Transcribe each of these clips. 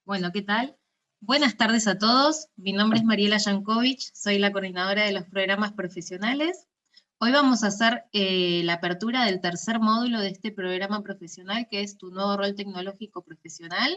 Bueno, ¿qué tal? Buenas tardes a todos. Mi nombre es Mariela Yankovich, soy la coordinadora de los programas profesionales. Hoy vamos a hacer la apertura del tercer módulo de este programa profesional, que es tu nuevo rol tecnológico profesional.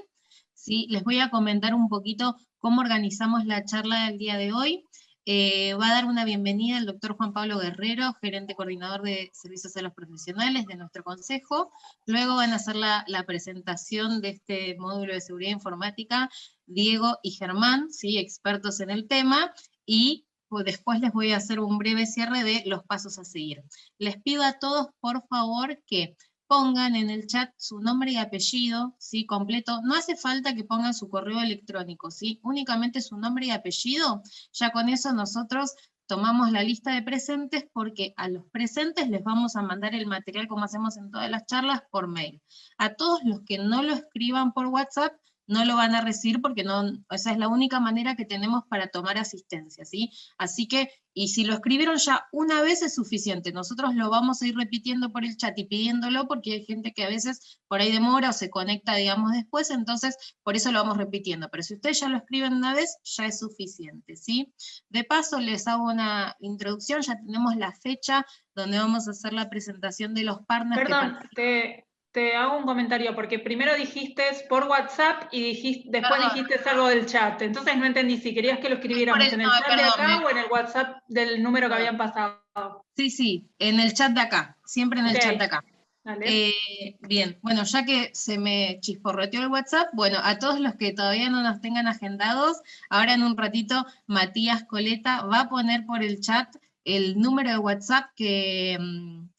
¿Sí? Les voy a comentar un poquito cómo organizamos la charla del día de hoy. Va a dar una bienvenida el doctor Juan Pablo Guerrero, gerente coordinador de servicios a los profesionales de nuestro consejo. Luego van a hacer la presentación de este módulo de seguridad informática, Diego y Germán, ¿sí? Expertos en el tema, y después les voy a hacer un breve cierre de los pasos a seguir. Les pido a todos, por favor, que pongan en el chat su nombre y apellido, ¿sí? Completo. No hace falta que pongan su correo electrónico, ¿sí? Únicamente su nombre y apellido. Ya con eso nosotros tomamos la lista de presentes, porque a los presentes les vamos a mandar el material, como hacemos en todas las charlas, por mail. A todos los que no lo escriban por WhatsApp, no lo van a recibir, porque no, esa es la única manera que tenemos para tomar asistencia, ¿sí? Así que, y si lo escribieron ya una vez es suficiente. Nosotros lo vamos a ir repitiendo por el chat y pidiéndolo, porque hay gente que a veces por ahí demora o se conecta, digamos, después, entonces por eso lo vamos repitiendo. Pero si ustedes ya lo escriben una vez, ya es suficiente, ¿sí? De paso, les hago una introducción. Ya tenemos la fecha donde vamos a hacer la presentación de los partners que Perdón, participan. te hago un comentario, porque primero dijiste por WhatsApp y después Perdón, dijiste algo del chat. Entonces no entendí si querías que lo es por escribiéramos en no, el chat de perdón, acá o en el WhatsApp del número que perdón. habían pasado. Sí, sí, en el chat de acá, siempre en Ok, el chat de acá. dale. Bien, bueno, ya que se me chisporroteó el WhatsApp, bueno, a todos los que todavía no nos tengan agendados, ahora en un ratito Matías Coleta va a poner por el chat el número de WhatsApp que,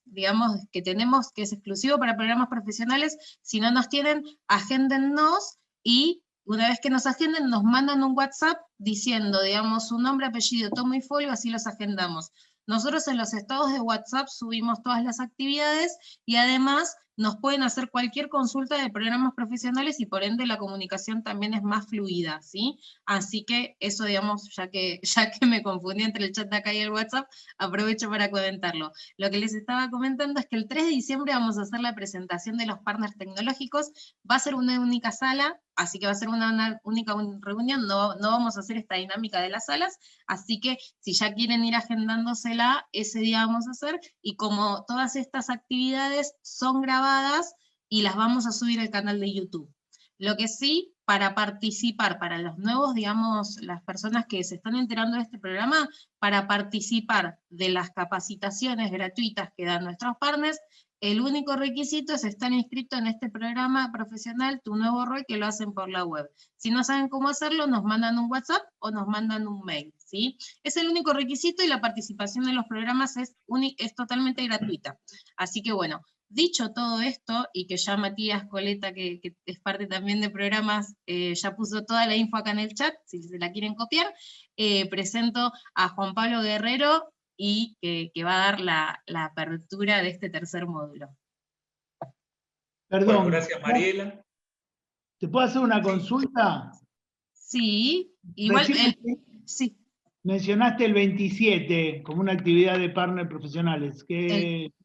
digamos, que tenemos, que es exclusivo para programas profesionales. Si no nos tienen, agéndennos, y una vez que nos agenden, nos mandan un WhatsApp diciendo, digamos, su nombre, apellido, tomo y folio, así los agendamos. Nosotros en los estados de WhatsApp subimos todas las actividades, y además nos pueden hacer cualquier consulta de programas profesionales, y por ende la comunicación también es más fluida, ¿sí? Así que eso, digamos, ya que me confundí entre el chat de acá y el WhatsApp, aprovecho para comentarlo. Lo que les estaba comentando es que el 3 de diciembre vamos a hacer la presentación de los partners tecnológicos. Va a ser una única sala, así que va a ser una única reunión, no vamos a hacer esta dinámica de las salas, así que si ya quieren ir agendándosela, ese día vamos a hacer, y como todas estas actividades son grabadas y las vamos a subir al canal de YouTube. Lo que sí, para participar, para los nuevos, digamos, las personas que se están enterando de este programa, para participar de las capacitaciones gratuitas que dan nuestros partners, el único requisito es estar inscrito en este programa profesional, Tu Nuevo Rol, que lo hacen por la web. Si no saben cómo hacerlo, nos mandan un WhatsApp o nos mandan un mail, ¿sí? Es el único requisito, y la participación en los programas es totalmente gratuita. Así que bueno, dicho todo esto, y que ya Matías Coleta, que es parte también de programas, ya puso toda la info acá en el chat, si se la quieren copiar, presento a Juan Pablo Guerrero, y que va a dar la apertura de este tercer módulo. Bueno, Perdón, gracias Mariela. ¿te puedo hacer una Sí. consulta? Sí, igual, sí. Mencionaste el 27 como una actividad de partner profesionales.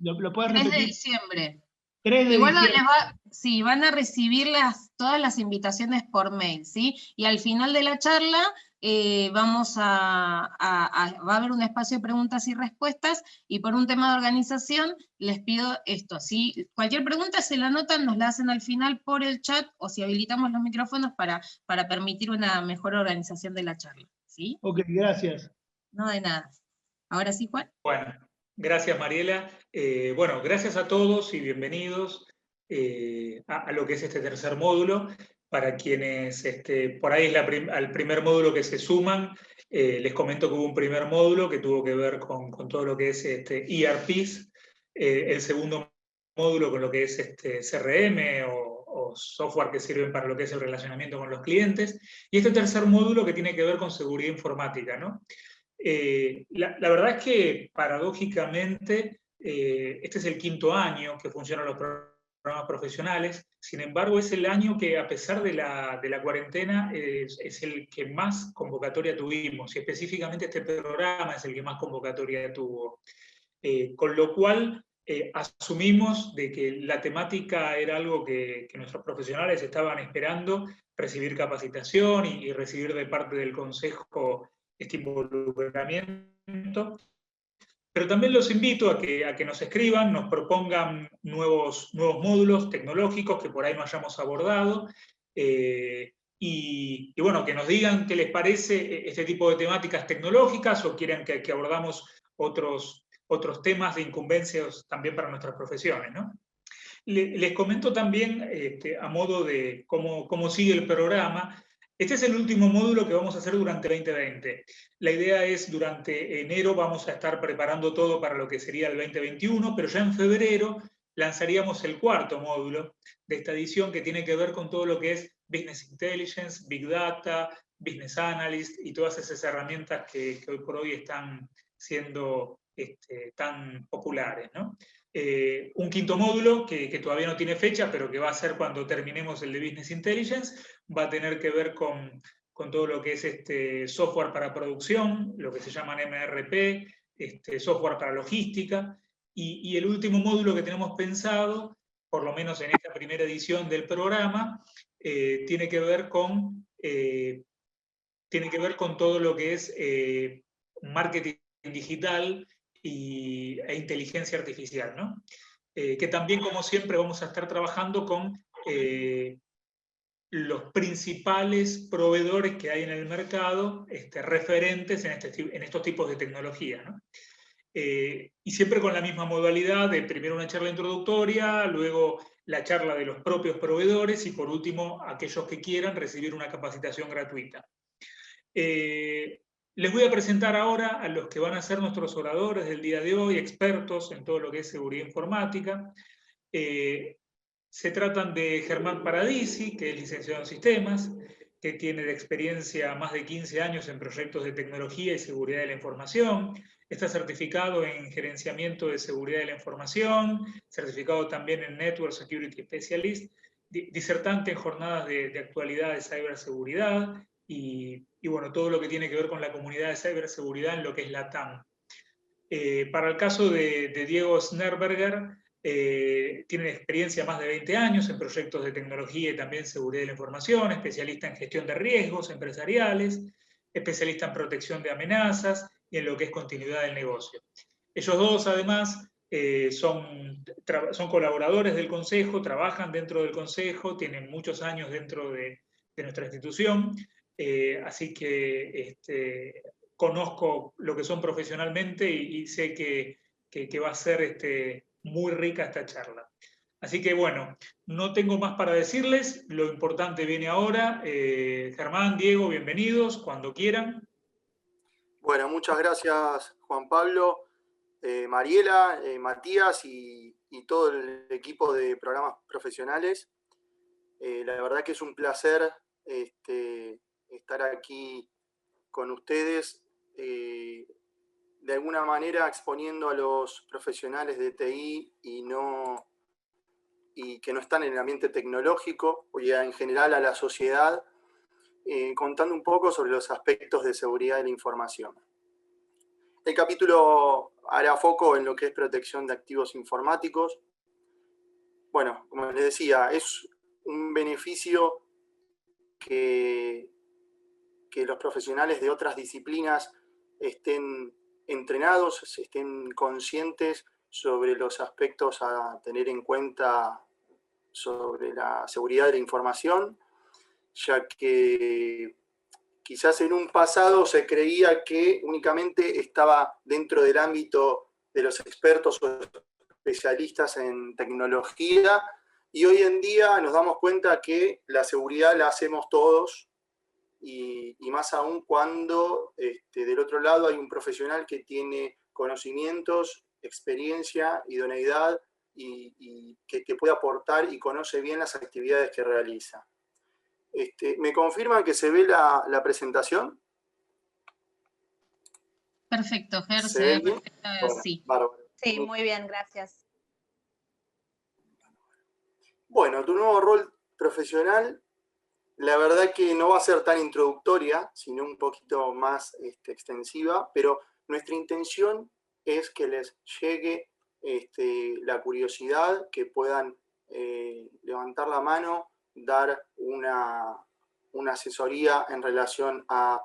¿Lo puedes 3 de repetir? diciembre. 3 de Igual diciembre. sí, van a recibir todas las invitaciones por mail, ¿sí? Y al final de la charla va a haber un espacio de preguntas y respuestas, y por un tema de organización les pido esto, ¿sí? Cualquier pregunta se la anotan, nos la hacen al final por el chat, o si habilitamos los micrófonos para permitir una mejor organización de la charla, ¿sí? Ok, gracias. No, de nada. Ahora sí, Juan. Bueno, gracias Mariela. Bueno, gracias a todos y bienvenidos a lo que es este tercer módulo. Para quienes por ahí es al primer módulo que se suman, les comento que hubo un primer módulo que tuvo que ver con todo lo que es ERPs, el segundo módulo con lo que es CRM o software que sirven para lo que es el relacionamiento con los clientes, y este tercer módulo que tiene que ver con seguridad informática, ¿no? La verdad es que, paradójicamente, este es el 5.º año que funcionan los programas profesionales. Sin embargo, es el año que, a pesar de la cuarentena, es el que más convocatoria tuvimos, y específicamente este programa es el que más convocatoria tuvo. Con lo cual, asumimos de que la temática era algo que nuestros profesionales estaban esperando recibir capacitación y recibir de parte del Consejo este involucramiento. Pero también los invito a que nos escriban, nos propongan nuevos módulos tecnológicos que por ahí no hayamos abordado, y bueno, que nos digan qué les parece este tipo de temáticas tecnológicas, o quieren que abordamos otros temas de incumbencias también para nuestras profesiones, ¿no? Les comento también, a modo de cómo sigue el programa. Este es el último módulo que vamos a hacer durante 2020. La idea es, durante enero vamos a estar preparando todo para lo que sería el 2021, pero ya en febrero lanzaríamos el cuarto módulo de esta edición, que tiene que ver con todo lo que es Business Intelligence, Big Data, Business Analyst y todas esas herramientas que hoy por hoy están siendo tan populares, ¿no? Un quinto módulo que todavía no tiene fecha, pero que va a ser cuando terminemos el de Business Intelligence, va a tener que ver con todo lo que es software para producción, lo que se llaman MRP, software para logística, y el último módulo que tenemos pensado, por lo menos en esta primera edición del programa, tiene que ver con todo lo que es marketing digital e inteligencia artificial, ¿no? Que también, como siempre, vamos a estar trabajando con los principales proveedores que hay en el mercado, referentes en estos tipos de tecnología, ¿no? Y siempre con la misma modalidad de primero una charla introductoria, luego la charla de los propios proveedores y por último, aquellos que quieran recibir una capacitación gratuita. Les voy a presentar ahora a los que van a ser nuestros oradores del día de hoy, expertos en todo lo que es seguridad informática. Se tratan de Germán Paradisi, que es licenciado en sistemas, que tiene de experiencia más de 15 años en proyectos de tecnología y seguridad de la información. Está certificado en gerenciamiento de seguridad de la información, certificado también en Network Security Specialist, disertante en jornadas de actualidad de ciberseguridad, y bueno, todo lo que tiene que ver con la comunidad de ciberseguridad en lo que es la TAM. Para el caso de Diego Snerberger, tiene experiencia más de 20 años en proyectos de tecnología y también seguridad de la información, especialista en gestión de riesgos empresariales, especialista en protección de amenazas y en lo que es continuidad del negocio. Ellos dos, además, son colaboradores del Consejo, trabajan dentro del Consejo, tienen muchos años dentro de nuestra institución, así que conozco lo que son profesionalmente y sé que va a ser muy rica esta charla. Así que bueno, no tengo más para decirles, lo importante viene ahora. Germán, Diego, bienvenidos, cuando quieran. Bueno, muchas gracias, Juan Pablo, Mariela, Matías y todo el equipo de programas profesionales. La verdad que es un placer estar aquí con ustedes, de alguna manera exponiendo a los profesionales de TI y que no están en el ambiente tecnológico, y en general a la sociedad, contando un poco sobre los aspectos de seguridad de la información. El capítulo hará foco en lo que es protección de activos informáticos. Bueno, como les decía, es un beneficio que los profesionales de otras disciplinas estén entrenados, estén conscientes sobre los aspectos a tener en cuenta sobre la seguridad de la información, ya que quizás en un pasado se creía que únicamente estaba dentro del ámbito de los expertos o especialistas en tecnología, y hoy en día nos damos cuenta que la seguridad la hacemos todos, y más aún cuando del otro lado hay un profesional que tiene conocimientos, experiencia, idoneidad y que puede aportar y conoce bien las actividades que realiza. ¿Me confirman que se ve la presentación? Perfecto, Ger, ¿Se ve bien? perfecto, sí. Bárbaro. Sí, muy bien, gracias. Bueno, tu nuevo rol profesional, la verdad que no va a ser tan introductoria, sino un poquito más extensiva, pero nuestra intención es que les llegue la curiosidad, que puedan levantar la mano, dar una una asesoría en relación a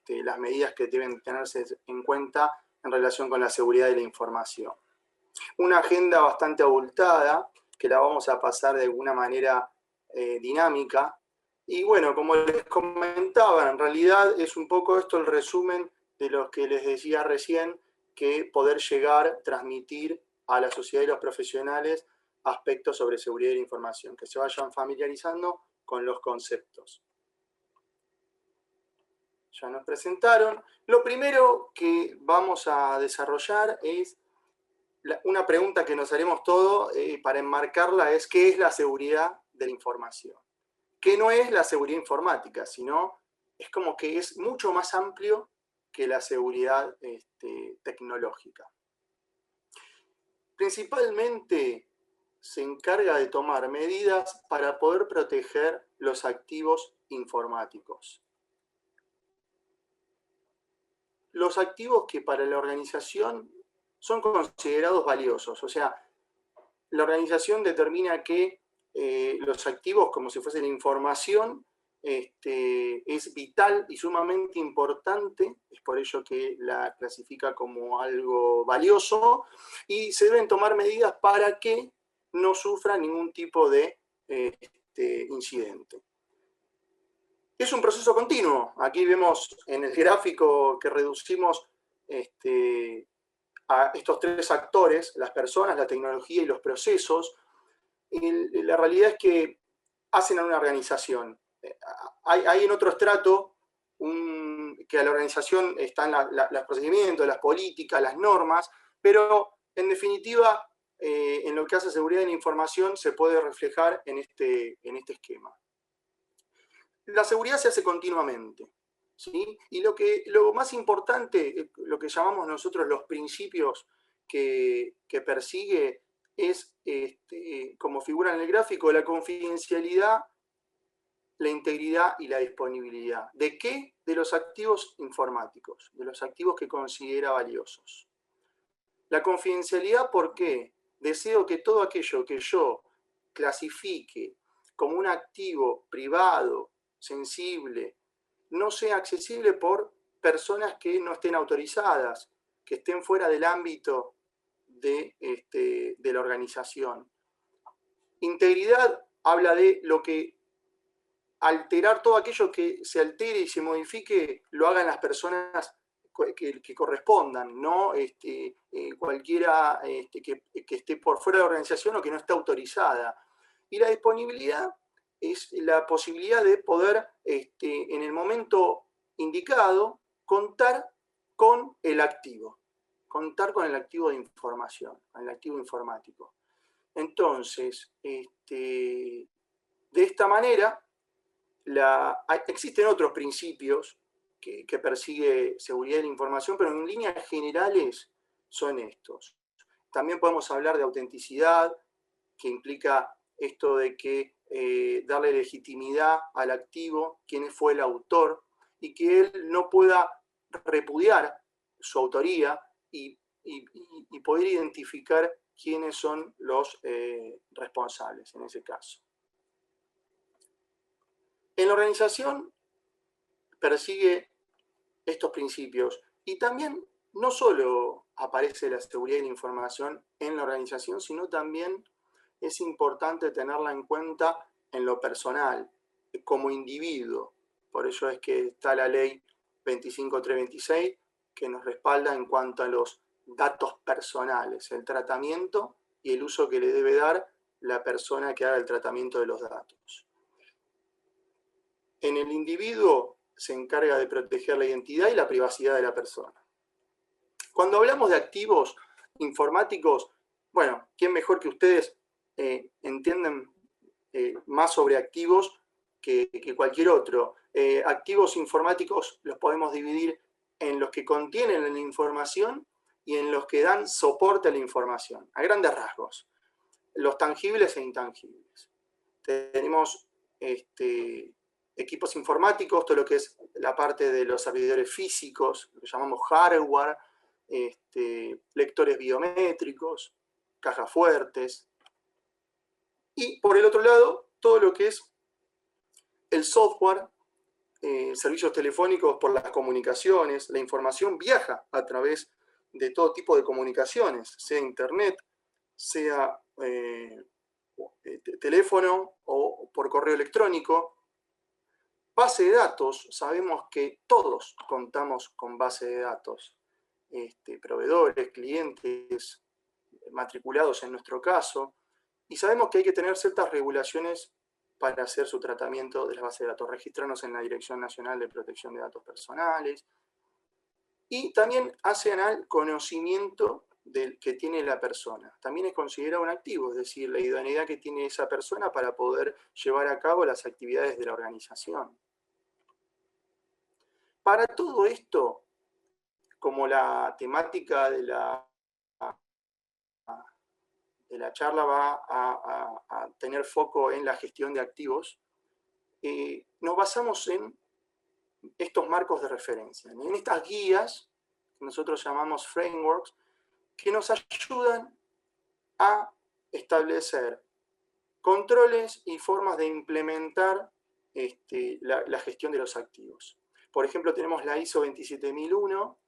las medidas que deben tenerse en cuenta en relación con la seguridad de la información. Una agenda bastante abultada, que la vamos a pasar de alguna manera dinámica. Y bueno, como les comentaba, en realidad es un poco esto el resumen de lo que les decía recién, que poder llegar, transmitir a la sociedad y los profesionales aspectos sobre seguridad de la información, que se vayan familiarizando con los conceptos. Ya nos presentaron. Lo primero que vamos a desarrollar es una pregunta que nos haremos todos para enmarcarla, es ¿qué es la seguridad de la información? Que no es la seguridad informática, sino es como que es mucho más amplio que la seguridad tecnológica. Principalmente se encarga de tomar medidas para poder proteger los activos informáticos. Los activos que para la organización son considerados valiosos, o sea, la organización determina que los activos, como si fuesen información, es vital y sumamente importante, es por ello que la clasifica como algo valioso, y se deben tomar medidas para que no sufra ningún tipo de incidente. Es un proceso continuo. Aquí vemos en el gráfico que reducimos a estos tres actores, las personas, la tecnología y los procesos. Y la realidad es que hacen a una organización. Hay en otro estrato que a la organización están los procedimientos, las políticas, las normas, pero en definitiva, en lo que hace seguridad de la información se puede reflejar en este esquema. La seguridad se hace continuamente, ¿sí? Y lo más importante, lo que llamamos nosotros los principios que persigue, es, como figura en el gráfico, la confidencialidad, la integridad y la disponibilidad. ¿De qué? De los activos informáticos, de los activos que considera valiosos. La confidencialidad, ¿por qué? Deseo que todo aquello que yo clasifique como un activo privado, sensible, no sea accesible por personas que no estén autorizadas, que estén fuera del ámbito de la organización. Integridad habla de lo que alterar todo aquello que se altere y se modifique, lo hagan las personas que correspondan, no cualquiera que esté por fuera de la organización o que no esté autorizada. Y la disponibilidad es la posibilidad de poder, en el momento indicado, contar con el activo de información, el activo informático. Entonces, de esta manera, existen otros principios que persigue seguridad de la información, pero en líneas generales son estos. También podemos hablar de autenticidad, que implica esto de que darle legitimidad al activo, quién fue el autor, y que él no pueda repudiar su autoría y poder identificar quiénes son los responsables en ese caso. En la organización persigue estos principios y también no solo aparece la seguridad de la información en la organización, sino también es importante tenerla en cuenta en lo personal, como individuo. Por ello es que está la ley 25326 que nos respalda en cuanto a los datos personales, el tratamiento y el uso que le debe dar la persona que haga el tratamiento de los datos. En el individuo se encarga de proteger la identidad y la privacidad de la persona. Cuando hablamos de activos informáticos, bueno, ¿quién mejor que ustedes entienden más sobre activos que cualquier otro? Activos informáticos los podemos dividir en los que contienen la información y en los que dan soporte a la información, a grandes rasgos. Los tangibles e intangibles. Tenemos equipos informáticos, todo lo que es la parte de los servidores físicos, lo que llamamos hardware, lectores biométricos, cajas fuertes. Y por el otro lado, todo lo que es el software servicios telefónicos por las comunicaciones. La información viaja a través de todo tipo de comunicaciones, sea internet, sea teléfono o por correo electrónico. Base de datos, sabemos que todos contamos con base de datos. Proveedores, clientes, matriculados en nuestro caso, y sabemos que hay que tener ciertas regulaciones para hacer su tratamiento de las bases de datos, registrarnos en la Dirección Nacional de Protección de Datos Personales, y también hacen al conocimiento que tiene la persona. También es considerado un activo, es decir, la idoneidad que tiene esa persona para poder llevar a cabo las actividades de la organización. Para todo esto, como la temática de la charla va a tener foco en la gestión de activos, nos basamos en estos marcos de referencia, en estas guías que nosotros llamamos frameworks, que nos ayudan a establecer controles y formas de implementar la gestión de los activos. Por ejemplo, tenemos la ISO 27001,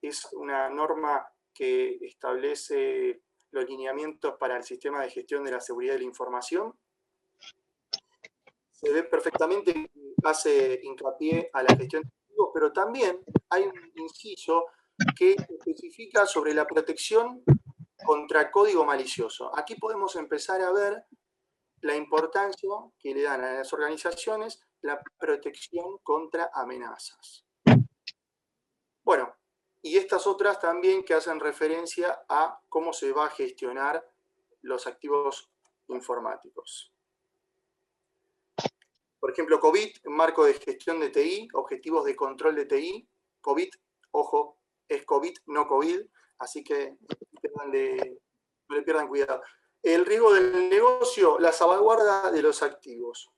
es una norma que establece los lineamientos para el sistema de gestión de la seguridad de la información. Se ve perfectamente que hace hincapié a la gestión de activos, pero también hay un inciso que especifica sobre la protección contra código malicioso. Aquí podemos empezar a ver la importancia que le dan a las organizaciones la protección contra amenazas. Bueno, y estas otras también que hacen referencia a cómo se va a gestionar los activos informáticos. Por ejemplo, COVID, marco de gestión de TI, objetivos de control de TI. COVID, ojo, es COVID, no COVID, así que no le pierdan cuidado. El riesgo del negocio, la salvaguarda de los activos.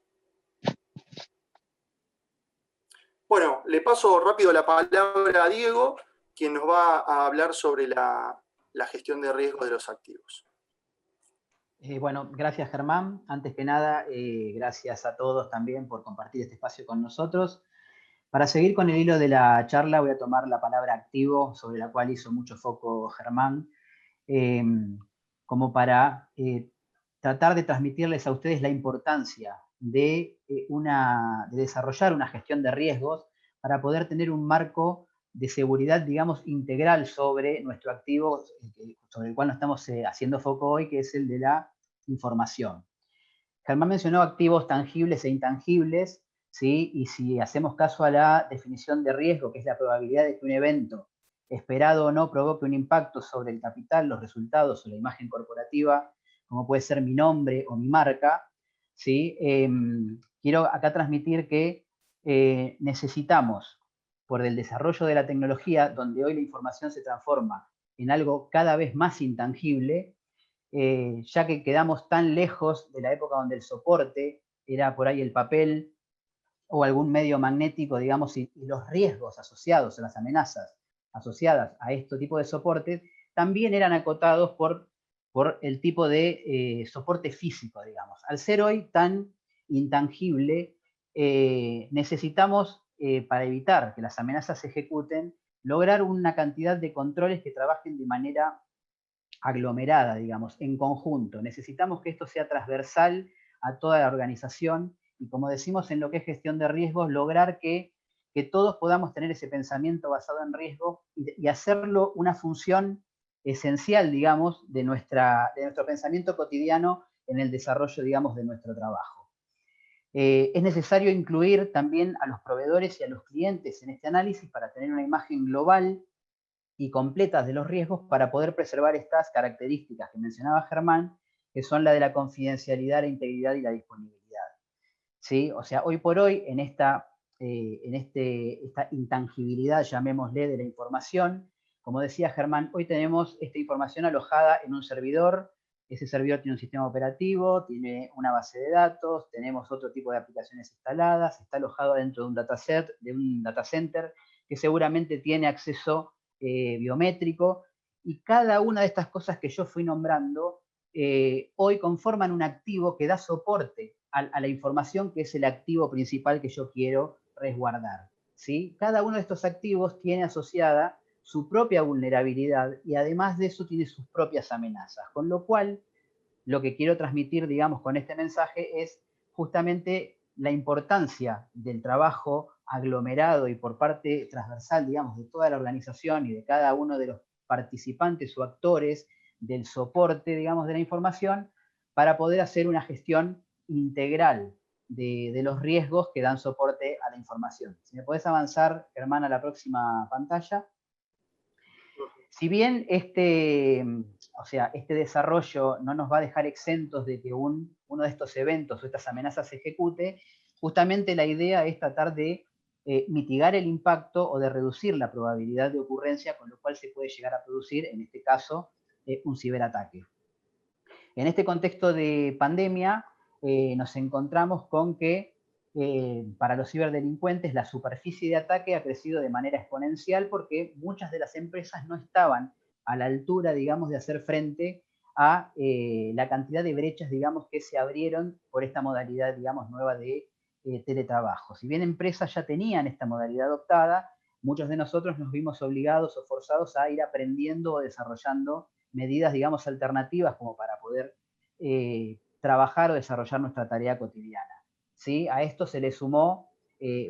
Bueno, le paso rápido la palabra a Diego, quien nos va a hablar sobre la gestión de riesgo de los activos. Bueno, gracias Germán. Antes que nada, gracias a todos también por compartir este espacio con nosotros. Para seguir con el hilo de la charla, voy a tomar la palabra activo, sobre la cual hizo mucho foco Germán, como para tratar de transmitirles a ustedes la importancia de desarrollar una gestión de riesgos para poder tener un marco de seguridad, digamos, integral sobre nuestro activo, sobre el cual nos estamos haciendo foco hoy, que es el de la información. Germán mencionó activos tangibles e intangibles, ¿sí? Y si hacemos caso a la definición de riesgo, que es la probabilidad de que un evento, esperado o no, provoque un impacto sobre el capital, los resultados o la imagen corporativa, como puede ser mi nombre o mi marca, ¿sí? Quiero acá transmitir que necesitamos, por el desarrollo de la tecnología, donde hoy la información se transforma en algo cada vez más intangible, ya que quedamos tan lejos de la época donde el soporte era por ahí el papel o algún medio magnético, digamos, y los riesgos asociados a las amenazas asociadas a este tipo de soportes también eran acotados por el tipo de soporte físico, digamos. Al ser hoy tan intangible, necesitamos, para evitar que las amenazas se ejecuten, lograr una cantidad de controles que trabajen de manera aglomerada, digamos, en conjunto. Necesitamos que esto sea transversal a toda la organización y, como decimos en lo que es gestión de riesgos, lograr que todos podamos tener ese pensamiento basado en riesgo y hacerlo una función esencial, digamos, de nuestro pensamiento cotidiano en el desarrollo, digamos, de nuestro trabajo. Es necesario incluir también a los proveedores y a los clientes en este análisis para tener una imagen global y completa de los riesgos para poder preservar estas características que mencionaba Germán, que son la de la confidencialidad, la integridad y la disponibilidad. ¿Sí? O sea, hoy por hoy, en esta intangibilidad, llamémosle, de la información, como decía Germán, hoy tenemos esta información alojada en un servidor. Ese servidor tiene un sistema operativo, tiene una base de datos, tenemos otro tipo de aplicaciones instaladas, está alojado dentro de un dataset, de un data center, que seguramente tiene acceso biométrico, y cada una de estas cosas que yo fui nombrando hoy conforman un activo que da soporte a la información, que es el activo principal que yo quiero resguardar, ¿sí? Cada uno de estos activos tiene asociada su propia vulnerabilidad y además de eso tiene sus propias amenazas, con lo cual lo que quiero transmitir, digamos, con este mensaje es justamente la importancia del trabajo aglomerado y por parte transversal, digamos, de toda la organización y de cada uno de los participantes o actores del soporte, digamos, de la información, para poder hacer una gestión integral de los riesgos que dan soporte a la información. Si me podés avanzar, Germán, a la próxima pantalla. Si bien este desarrollo no nos va a dejar exentos de que uno de estos eventos o estas amenazas se ejecute, justamente la idea es tratar de mitigar el impacto o de reducir la probabilidad de ocurrencia, con lo cual se puede llegar a producir, en este caso, un ciberataque. En este contexto de pandemia, nos encontramos con que para los ciberdelincuentes la superficie de ataque ha crecido de manera exponencial porque muchas de las empresas no estaban a la altura, digamos, de hacer frente a la cantidad de brechas, digamos, que se abrieron por esta modalidad, digamos, nueva de teletrabajo. Si bien empresas ya tenían esta modalidad adoptada, muchos de nosotros nos vimos obligados o forzados a ir aprendiendo o desarrollando medidas, digamos, alternativas como para poder trabajar o desarrollar nuestra tarea cotidiana. ¿Sí? A esto se le sumó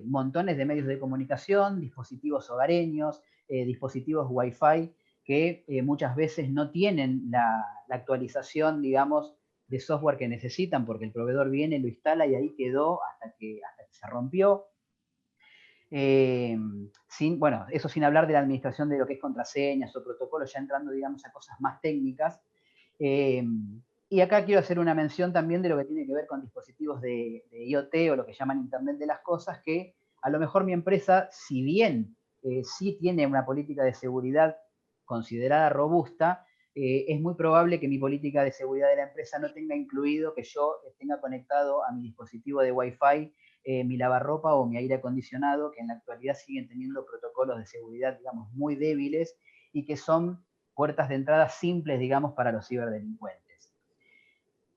montones de medios de comunicación, dispositivos hogareños, dispositivos Wi-Fi, que muchas veces no tienen la actualización, digamos, de software que necesitan, porque el proveedor viene, lo instala y ahí quedó hasta que se rompió. Bueno, eso sin hablar de la administración de lo que es contraseñas o protocolos, ya entrando, digamos, a cosas más técnicas. Y acá quiero hacer una mención también de lo que tiene que ver con dispositivos de IoT o lo que llaman Internet de las Cosas, que a lo mejor mi empresa, si bien sí tiene una política de seguridad considerada robusta, es muy probable que mi política de seguridad de la empresa no tenga incluido que yo tenga conectado a mi dispositivo de Wi-Fi mi lavarropa o mi aire acondicionado, que en la actualidad siguen teniendo protocolos de seguridad, digamos, muy débiles y que son puertas de entrada simples, digamos, para los ciberdelincuentes.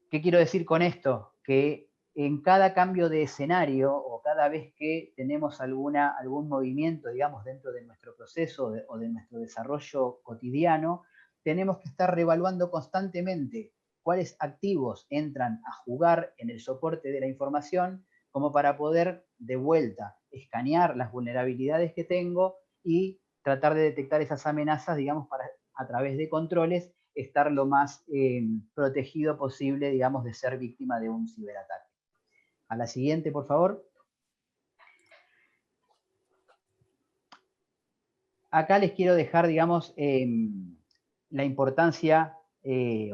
¿Qué quiero decir con esto? Que en cada cambio de escenario o cada vez que tenemos algún movimiento, digamos, dentro de nuestro proceso o de nuestro desarrollo cotidiano, tenemos que estar reevaluando constantemente cuáles activos entran a jugar en el soporte de la información, como para poder, de vuelta, escanear las vulnerabilidades que tengo y tratar de detectar esas amenazas, digamos, para, a través de controles, estar lo más protegido posible, digamos, de ser víctima de un ciberataque. A la siguiente, por favor. Acá les quiero dejar, digamos, la importancia,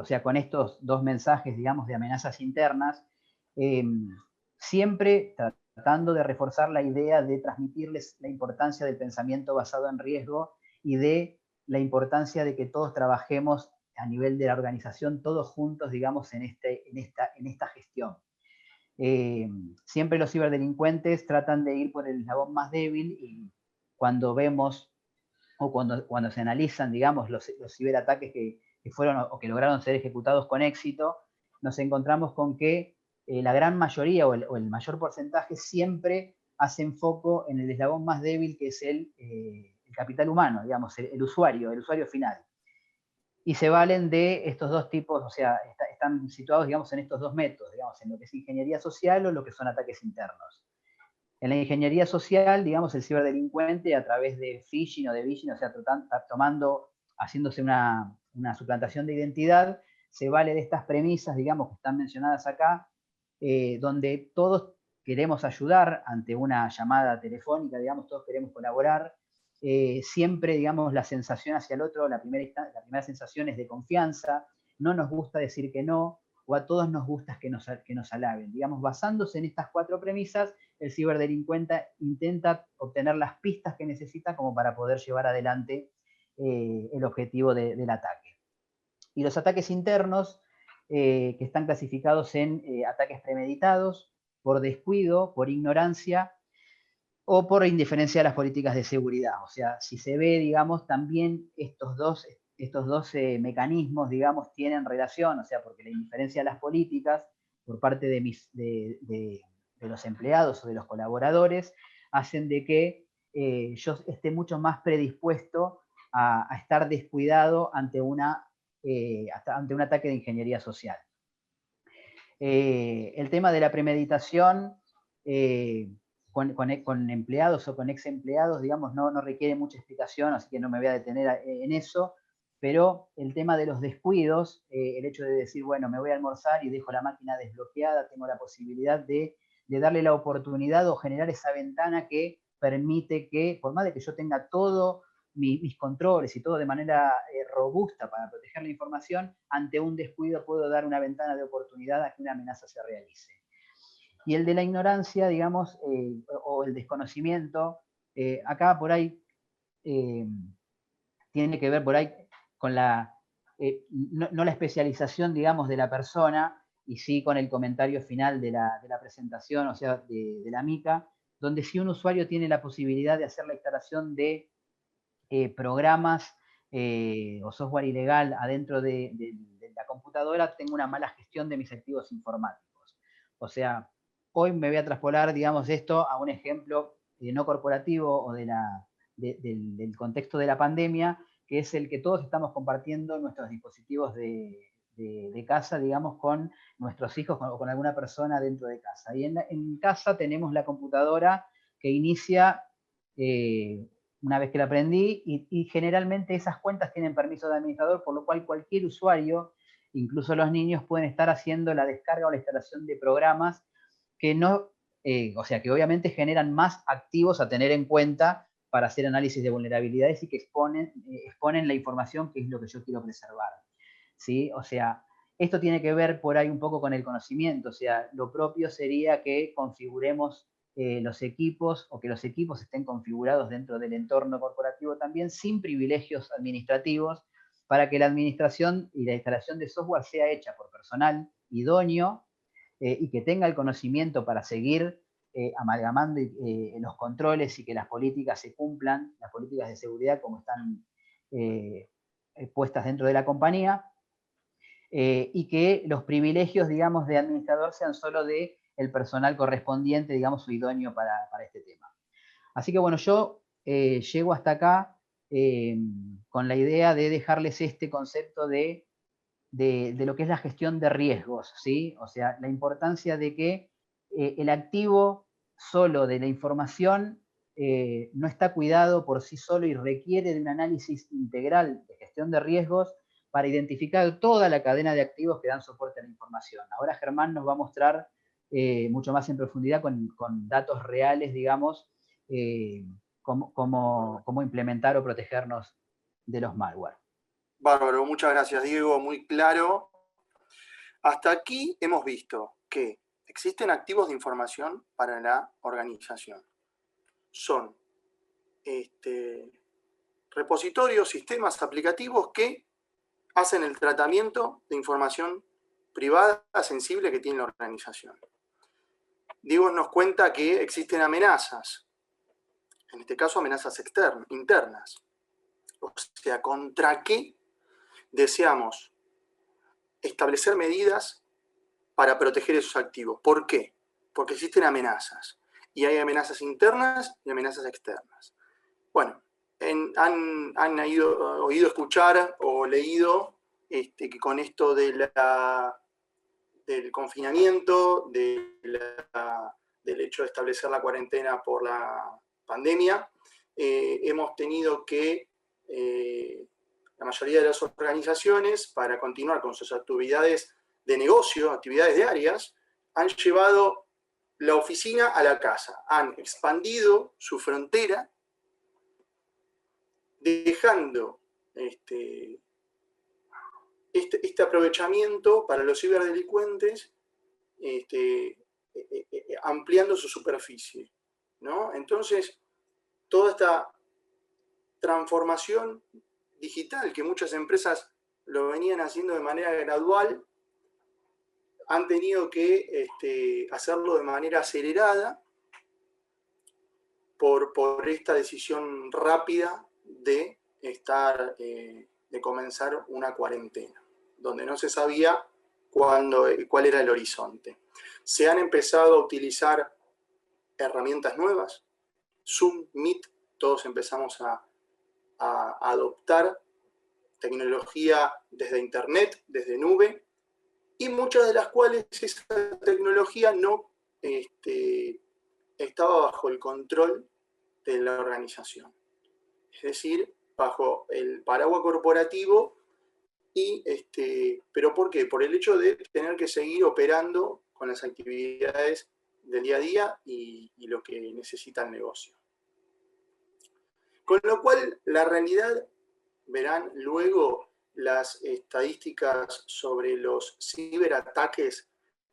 o sea, con estos dos mensajes, digamos, de amenazas internas, siempre tratando de reforzar la idea de transmitirles la importancia del pensamiento basado en riesgo y de la importancia de que todos trabajemos a nivel de la organización, todos juntos, digamos, en esta gestión. Siempre los ciberdelincuentes tratan de ir por el eslabón más débil y cuando vemos o cuando se analizan, digamos, los ciberataques que fueron o que lograron ser ejecutados con éxito, nos encontramos con que la gran mayoría o el mayor porcentaje siempre hacen foco en el eslabón más débil, que es el capital humano, digamos, el usuario final. Y se valen de estos dos tipos, o sea, están situados, digamos, en estos dos métodos, digamos, en lo que es ingeniería social o lo que son ataques internos. En la ingeniería social, digamos, el ciberdelincuente a través de phishing o de vishing, o sea, haciéndose una suplantación de identidad, se vale de estas premisas, digamos, que están mencionadas acá, donde todos queremos ayudar ante una llamada telefónica, digamos, todos queremos colaborar. Siempre, digamos, la sensación hacia el otro, la primera sensación es de confianza, no nos gusta decir que no, o a todos nos gusta que nos halaben. Digamos, basándose en estas cuatro premisas, el ciberdelincuente intenta obtener las pistas que necesita como para poder llevar adelante el objetivo del ataque. Y los ataques internos, que están clasificados en ataques premeditados, por descuido, por ignorancia, o por indiferencia a las políticas de seguridad. O sea, si se ve, digamos, también estos dos mecanismos, digamos, tienen relación, o sea, porque la indiferencia a las políticas por parte de los empleados o de los colaboradores hacen de que yo esté mucho más predispuesto a estar descuidado ante un ataque de ingeniería social. El tema de la premeditación con empleados o con ex empleados, digamos, no requiere mucha explicación, así que no me voy a detener en eso, pero el tema de los descuidos, el hecho de decir, bueno, me voy a almorzar y dejo la máquina desbloqueada, tengo la posibilidad de darle la oportunidad o generar esa ventana que permite que, por más de que yo tenga todo mis controles y todo de manera robusta para proteger la información, ante un descuido puedo dar una ventana de oportunidad a que una amenaza se realice. Y el de la ignorancia, digamos, o el desconocimiento, acá por ahí tiene que ver por ahí con no la especialización, digamos, de la persona, y sí con el comentario final de la presentación, o sea, de la MICA, donde si un usuario tiene la posibilidad de hacer la instalación de programas o software ilegal adentro de la computadora, tengo una mala gestión de mis activos informáticos. O sea, hoy me voy a traspolar, digamos, esto a un ejemplo no corporativo o del contexto de la pandemia, que es el que todos estamos compartiendo nuestros dispositivos de casa, digamos, con nuestros hijos o con alguna persona dentro de casa. Y en casa tenemos la computadora que inicia una vez que la aprendí, y generalmente esas cuentas tienen permiso de administrador, por lo cual cualquier usuario, incluso los niños, pueden estar haciendo la descarga o la instalación de programas que o sea, que obviamente generan más activos a tener en cuenta para hacer análisis de vulnerabilidades y que exponen la información, que es lo que yo quiero preservar. ¿Sí? O sea, esto tiene que ver por ahí un poco con el conocimiento, o sea, lo propio sería que configuremos los equipos, o que los equipos estén configurados dentro del entorno corporativo también, sin privilegios administrativos, para que la administración y la instalación de software sea hecha por personal idóneo y que tenga el conocimiento para seguir amalgamando los controles y que las políticas se cumplan, las políticas de seguridad como están puestas dentro de la compañía, y que los privilegios, digamos, de administrador sean solo de el personal correspondiente, digamos, o idóneo para este tema. Así que bueno, yo llego hasta acá con la idea de dejarles este concepto de lo que es la gestión de riesgos, ¿sí? O sea, la importancia de que el activo solo de la información no está cuidado por sí solo y requiere de un análisis integral de gestión de riesgos para identificar toda la cadena de activos que dan soporte a la información. Ahora Germán nos va a mostrar mucho más en profundidad con datos reales, digamos, cómo implementar o protegernos de los malware. Bárbaro, muchas gracias, Diego, muy claro. Hasta aquí hemos visto que existen activos de información para la organización. Son repositorios, sistemas, aplicativos que hacen el tratamiento de información privada sensible que tiene la organización. Diego nos cuenta que existen amenazas, en este caso amenazas internas. O sea, ¿contra qué deseamos establecer medidas para proteger esos activos? ¿Por qué? Porque existen amenazas. Y hay amenazas internas y amenazas externas. Bueno, han oído escuchar o leído que con esto del confinamiento, del hecho de establecer la cuarentena por la pandemia, hemos tenido que la mayoría de las organizaciones, para continuar con sus actividades de negocio, actividades diarias, han llevado la oficina a la casa, han expandido su frontera, dejando este aprovechamiento para los ciberdelincuentes, ampliando su superficie, ¿no? Entonces, toda esta transformación digital que muchas empresas lo venían haciendo de manera gradual, han tenido que hacerlo de manera acelerada por esta decisión rápida de comenzar una cuarentena, donde no se sabía cuál era el horizonte. Se han empezado a utilizar herramientas nuevas, Zoom, Meet, todos empezamos a adoptar tecnología desde Internet, desde nube, y muchas de las cuales esa tecnología no estaba bajo el control de la organización. Es decir, bajo el paraguas corporativo, ¿pero por qué? Por el hecho de tener que seguir operando con las actividades del día a día y lo que necesita el negocio. Con lo cual, la realidad, verán luego las estadísticas sobre los ciberataques,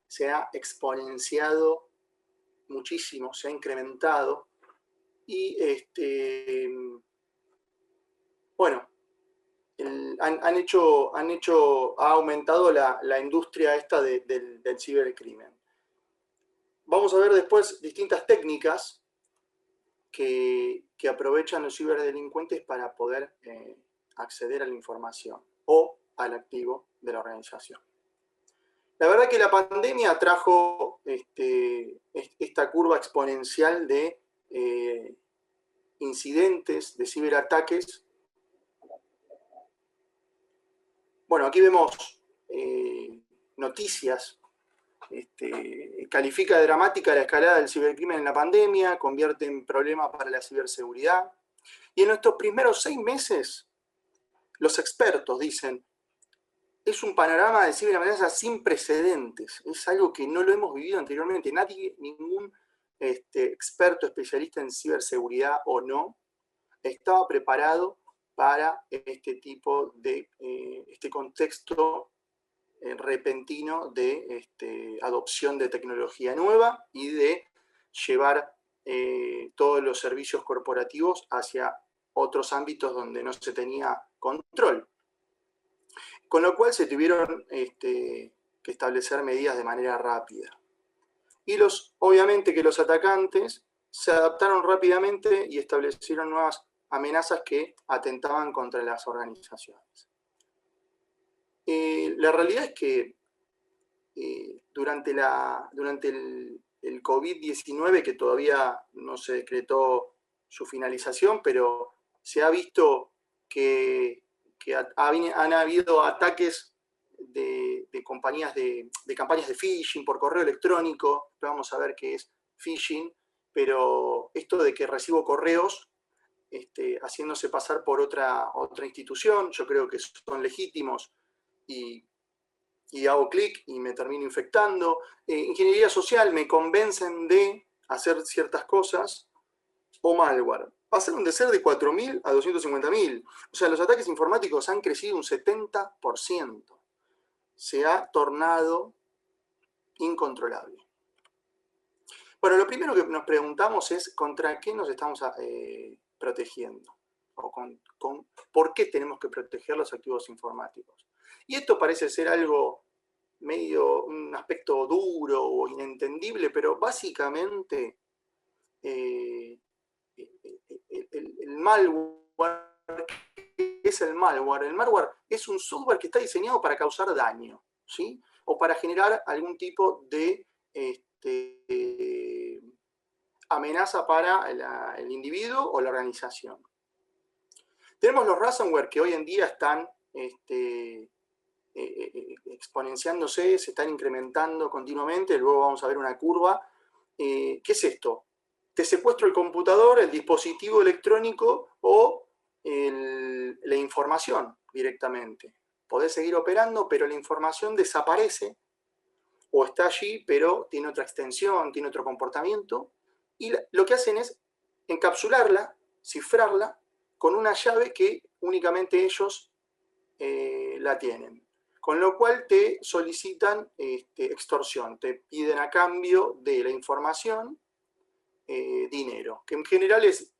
se ha exponenciado muchísimo, se ha incrementado, y bueno, ha aumentado la industria esta del cibercrimen. Vamos a ver después distintas técnicas que aprovechan los ciberdelincuentes para poder acceder a la información o al activo de la organización. La verdad que la pandemia trajo esta curva exponencial de incidentes, de ciberataques. Bueno, aquí vemos noticias. Califica de dramática la escalada del cibercrimen en la pandemia, convierte en problema para la ciberseguridad. Y en estos primeros 6 meses, los expertos dicen, es un panorama de ciberamenazas sin precedentes. Es algo que no lo hemos vivido anteriormente. Nadie, ningún experto especialista en ciberseguridad o no, estaba preparado para este tipo de, este contexto repentino de adopción de tecnología nueva y de llevar todos los servicios corporativos hacia otros ámbitos donde no se tenía control. Con lo cual se tuvieron que establecer medidas de manera rápida. Y obviamente que los atacantes se adaptaron rápidamente y establecieron nuevas amenazas que atentaban contra las organizaciones. La realidad es que durante el COVID-19, que todavía no se decretó su finalización, pero se ha visto que han habido ataques de campañas de phishing por correo electrónico. Vamos a ver qué es phishing, pero esto de que recibo correos haciéndose pasar por otra institución, yo creo que son legítimos, y hago clic y me termino infectando. Ingeniería social, me convencen de hacer ciertas cosas, o malware. Pasaron de ser de 4.000 a 250.000. O sea, los ataques informáticos han crecido un 70%. Se ha tornado incontrolable. Bueno, lo primero que nos preguntamos es contra qué nos estamos protegiendo. O por qué tenemos que proteger los activos informáticos. Y esto parece ser algo medio, un aspecto duro o inentendible, pero básicamente el malware, ¿qué es el malware? El malware es un software que está diseñado para causar daño, ¿sí? O para generar algún tipo de amenaza para el individuo o la organización. Tenemos los ransomware que hoy en día están exponenciándose, se están incrementando continuamente. Luego vamos a ver una curva. ¿Qué es esto? Te secuestro el computador, el dispositivo electrónico o la información directamente. Podés seguir operando, pero la información desaparece o está allí, pero tiene otra extensión, tiene otro comportamiento. Y lo que hacen es encapsularla, cifrarla, con una llave que únicamente ellos la tienen. Con lo cual te solicitan extorsión, te piden a cambio de la información dinero, que en general es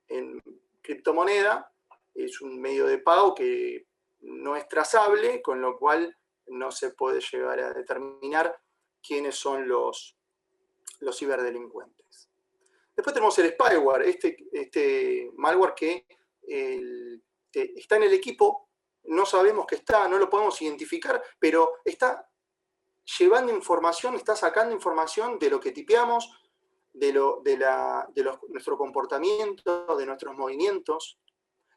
en criptomoneda, es un medio de pago que no es trazable, con lo cual no se puede llegar a determinar quiénes son los ciberdelincuentes. Después tenemos el spyware, este malware que está en el equipo, no sabemos que está, no lo podemos identificar, pero está llevando información, está sacando información de lo que tipeamos nuestro comportamiento, de nuestros movimientos,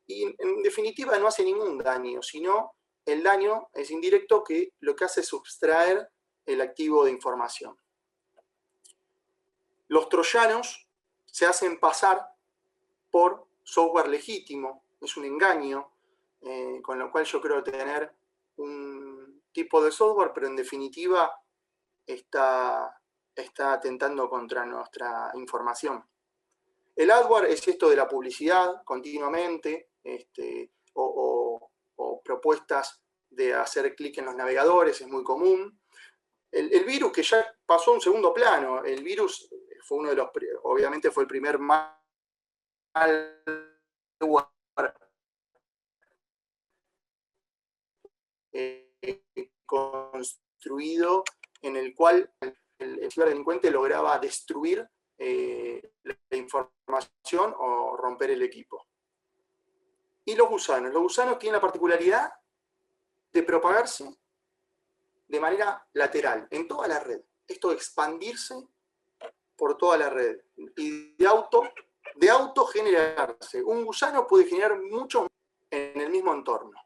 y en definitiva no hace ningún daño, sino el daño es indirecto, que lo que hace es sustraer el activo de información. Los troyanos se hacen pasar por software legítimo, es un engaño, con lo cual yo creo tener un tipo de software, pero en definitiva está atentando contra nuestra información. El adware es esto de la publicidad continuamente, o propuestas de hacer clic en los navegadores, es muy común. El virus, que ya pasó a un segundo plano, el virus fue uno de los, obviamente fue el primer malware construido, en el cual el ciberdelincuente lograba destruir la información o romper el equipo. Y los gusanos tienen la particularidad de propagarse de manera lateral, en toda la red. Esto de expandirse por toda la red y de autogenerarse. Un gusano puede generar mucho en el mismo entorno.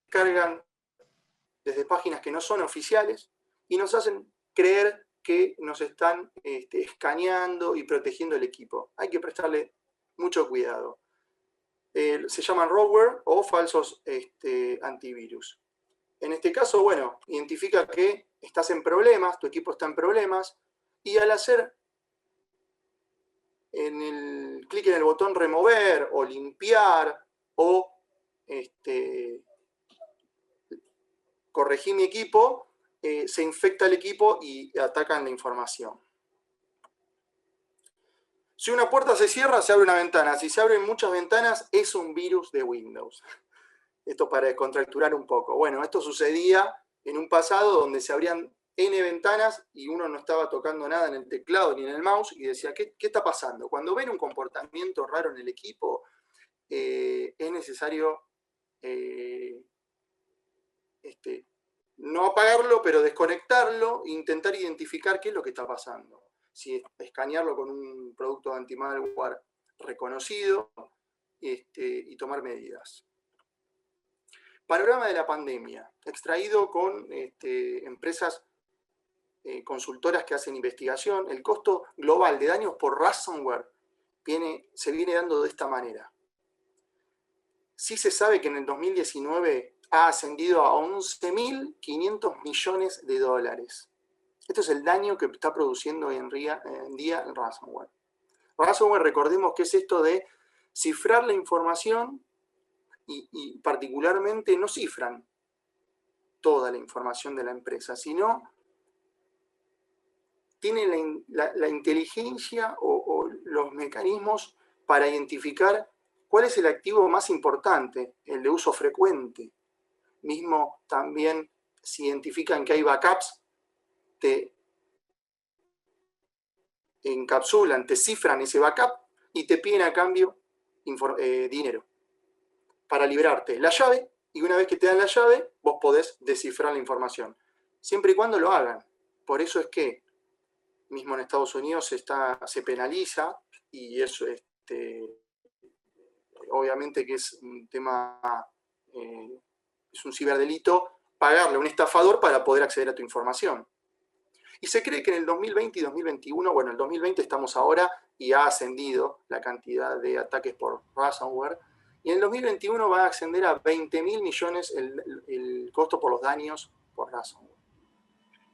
Cargan desde páginas que no son oficiales y nos hacen creer que nos están escaneando y protegiendo el equipo. Hay que prestarle mucho cuidado. Se llaman rogueware o falsos antivirus. En este caso, bueno, identifica que estás en problemas, tu equipo está en problemas, y al hacer clic en el botón remover o limpiar o corregir mi equipo, se infecta el equipo y atacan la información. Si una puerta se cierra, se abre una ventana. Si se abren muchas ventanas, es un virus de Windows. Esto para descontracturar un poco. Bueno, esto sucedía en un pasado donde se abrían N ventanas y uno no estaba tocando nada en el teclado ni en el mouse y decía, ¿qué está pasando? Cuando ven un comportamiento raro en el equipo, es necesario no apagarlo, pero desconectarlo e intentar identificar qué es lo que está pasando. Si escanearlo con un producto de anti-malware reconocido y tomar medidas. Panorama de la pandemia, extraído con empresas consultoras que hacen investigación. El costo global de daños por ransomware se viene dando de esta manera. Sí se sabe que en el 2019 ha ascendido a 11.500 millones de dólares. Esto es el daño que está produciendo hoy en día el ransomware. Ransomware, recordemos que es esto de cifrar la información y particularmente no cifran toda la información de la empresa, sino tienen la inteligencia o los mecanismos para identificar cuál es el activo más importante, el de uso frecuente. Mismo también si identifican que hay backups, te encapsulan, te cifran ese backup y te piden a cambio dinero para librarte la llave, y una vez que te dan la llave, vos podés descifrar la información, siempre y cuando lo hagan. Por eso es que, mismo en Estados Unidos se penaliza, y eso obviamente que es un tema, es un ciberdelito, pagarle a un estafador para poder acceder a tu información. Y se cree que en el 2020 y 2021, bueno, en el 2020 estamos ahora y ha ascendido la cantidad de ataques por ransomware, y en el 2021 va a ascender a 20.000 millones el costo por los daños por ransomware.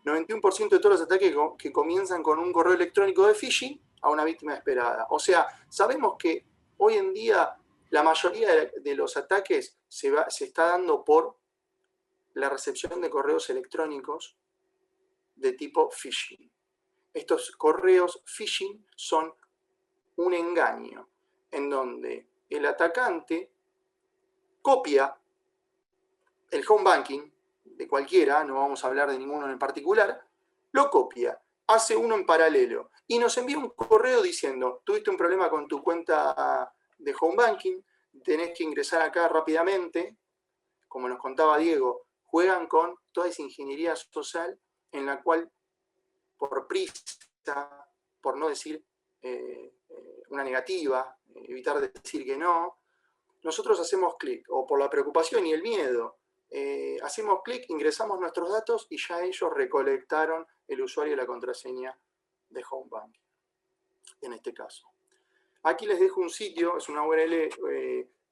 91% de todos los ataques que comienzan con un correo electrónico de phishing a una víctima esperada. O sea, sabemos que hoy en día la mayoría de los ataques se está dando por la recepción de correos electrónicos de tipo phishing. Estos correos phishing son un engaño en donde el atacante copia el home banking de cualquiera, no vamos a hablar de ninguno en particular, lo copia, hace uno en paralelo y nos envía un correo diciendo, tuviste un problema con tu cuenta de home banking, tenés que ingresar acá rápidamente. Como nos contaba Diego, juegan con toda esa ingeniería social en la cual, por prisa, por no decir una negativa, evitar decir que no, nosotros hacemos clic, o por la preocupación y el miedo, hacemos clic, ingresamos nuestros datos y ya ellos recolectaron el usuario y la contraseña de Home Banking, en este caso. Aquí les dejo un sitio, es una URL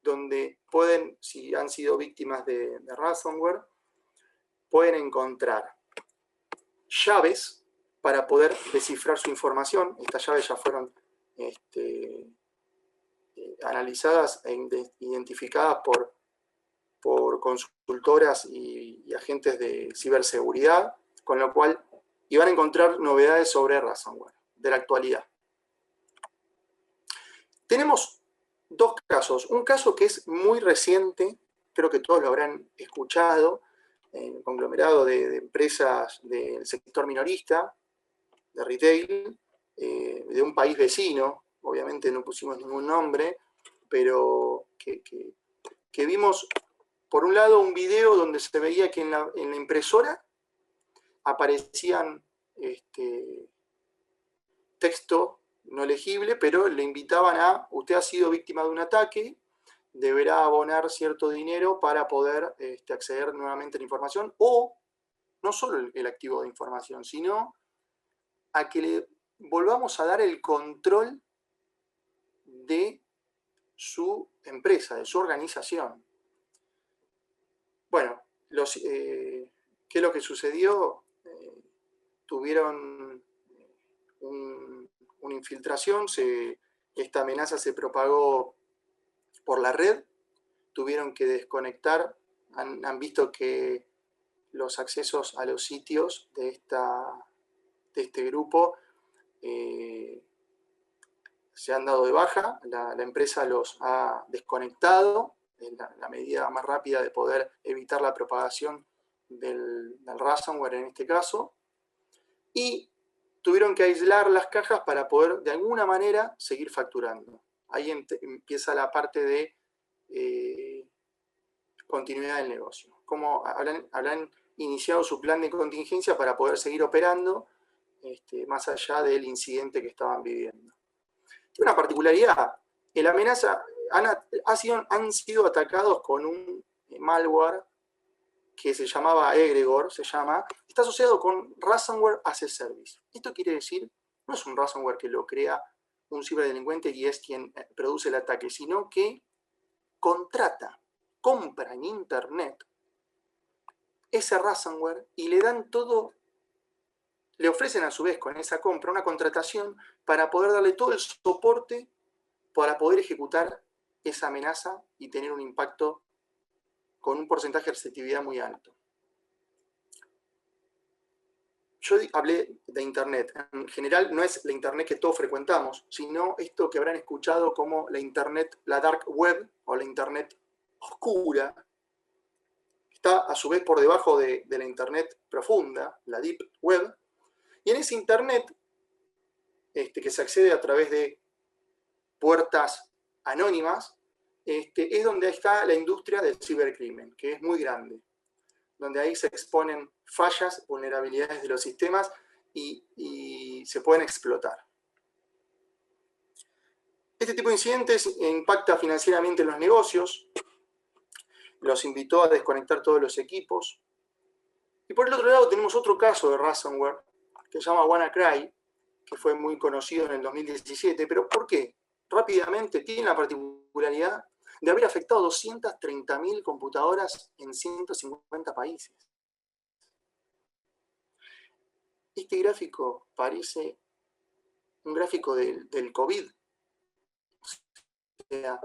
donde pueden, si han sido víctimas de ransomware, pueden encontrar llaves para poder descifrar su información. Estas llaves ya fueron analizadas e identificadas por consultoras y agentes de ciberseguridad, con lo cual iban a encontrar novedades sobre ransomware de la actualidad. Tenemos dos casos. Un caso que es muy reciente, creo que todos lo habrán escuchado, en el conglomerado de empresas del sector minorista, de retail, de un país vecino, obviamente no pusimos ningún nombre, pero que vimos, por un lado, un video donde se veía que en la impresora aparecían texto no legible, pero le invitaban a, usted ha sido víctima de un ataque, deberá abonar cierto dinero para poder acceder nuevamente a la información, o no solo el activo de información, sino a que le volvamos a dar el control de su empresa, de su organización. Bueno, ¿qué es lo que sucedió? Tuvieron una infiltración, esta amenaza se propagó por la red, tuvieron que desconectar, han visto que los accesos a los sitios de este grupo se han dado de baja, la empresa los ha desconectado, en la medida más rápida de poder evitar la propagación del ransomware en este caso, y tuvieron que aislar las cajas para poder de alguna manera seguir facturando. Ahí empieza la parte de continuidad del negocio. Cómo habrán iniciado su plan de contingencia para poder seguir operando más allá del incidente que estaban viviendo. Tiene una particularidad, la amenaza han sido atacados con un malware que se llamaba Egregor, está asociado con Ransomware as a Service. Esto quiere decir, no es un ransomware que lo crea un ciberdelincuente y es quien produce el ataque, sino que compra en internet ese ransomware y le dan todo, le ofrecen a su vez con esa compra una contratación para poder darle todo el soporte para poder ejecutar esa amenaza y tener un impacto con un porcentaje de receptividad muy alto. Yo hablé de internet. En general no es la internet que todos frecuentamos, sino esto que habrán escuchado como la internet, la dark web o la internet oscura. Está a su vez por debajo de la internet profunda, la deep web. Y en ese internet, que se accede a través de puertas anónimas, es donde está la industria del cibercrimen, que es muy grande, donde ahí se exponen fallas, vulnerabilidades de los sistemas y se pueden explotar. Este tipo de incidentes impacta financieramente en los negocios, los invitó a desconectar todos los equipos. Y por el otro lado tenemos otro caso de ransomware que se llama WannaCry, que fue muy conocido en el 2017. ¿Pero por qué? Rápidamente tiene la particularidad de haber afectado 230.000 computadoras en 150 países. Este gráfico parece un gráfico del COVID. O sea,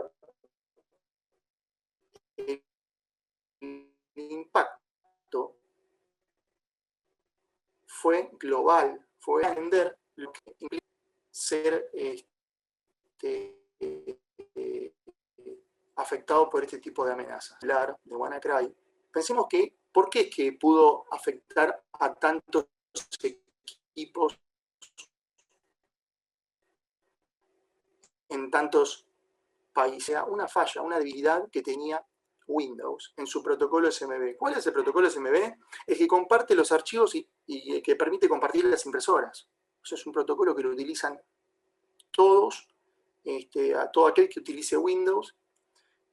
el impacto fue global, fue entender lo que implica ser afectado por este tipo de amenazas. Hablar de WannaCry, pensemos que, ¿por qué es que pudo afectar a tantos equipos en tantos una falla, una debilidad que tenía Windows en su protocolo SMB. ¿Cuál es el protocolo SMB? Es que comparte los archivos y que permite compartir las impresoras. Eso es un protocolo que lo utilizan todos, a todo aquel que utilice Windows.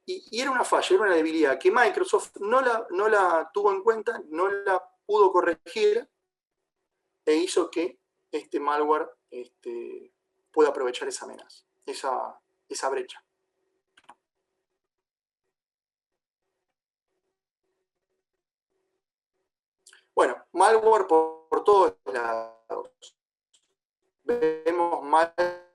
Y era una falla, era una debilidad que Microsoft no la tuvo en cuenta, no la pudo corregir e hizo que este malware pueda aprovechar esa amenaza, esa brecha. Bueno, malware por todos lados. Vemos malware.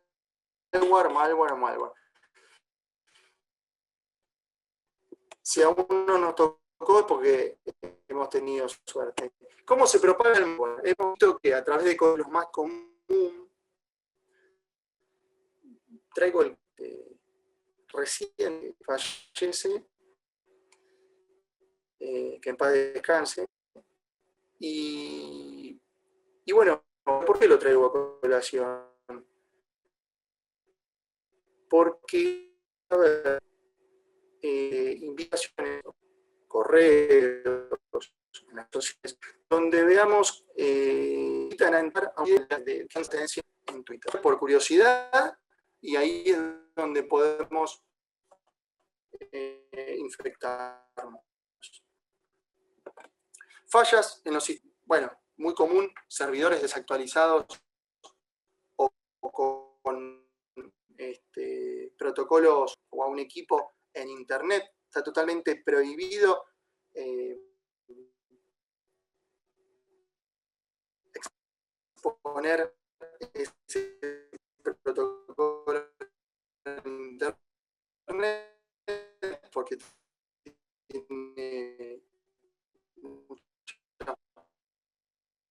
Si aún no nos tocó es porque hemos tenido suerte. ¿Cómo se propaga el malware? Hemos visto que a través de los más comunes, traigo el recién fallece, que en paz descanse. Y bueno, ¿por qué lo traigo a colación? Porque, a ver, invitaciones, correos, en las sociedades, donde veamos, invitan a entrar a una de tendencia en Twitter. Por curiosidad, y ahí es donde podemos infectarnos. Fallas en los sistemas, bueno, muy común, servidores desactualizados o con protocolos o a un equipo en internet. Está totalmente prohibido exponer ese protocolo en internet porque tiene muchas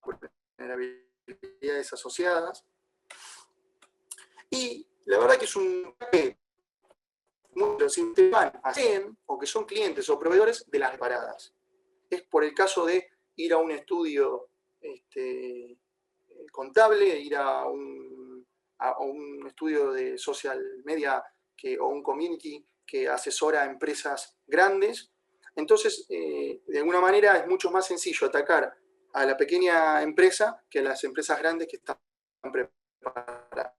vulnerabilidades asociadas. Y la verdad que es un que muchos van a hacer o que son clientes o proveedores de las reparadas. Es por el caso de ir a un estudio contable, ir a un estudio de social media o un community que asesora a empresas grandes. Entonces, de alguna manera es mucho más sencillo atacar a la pequeña empresa que a las empresas grandes que están preparadas.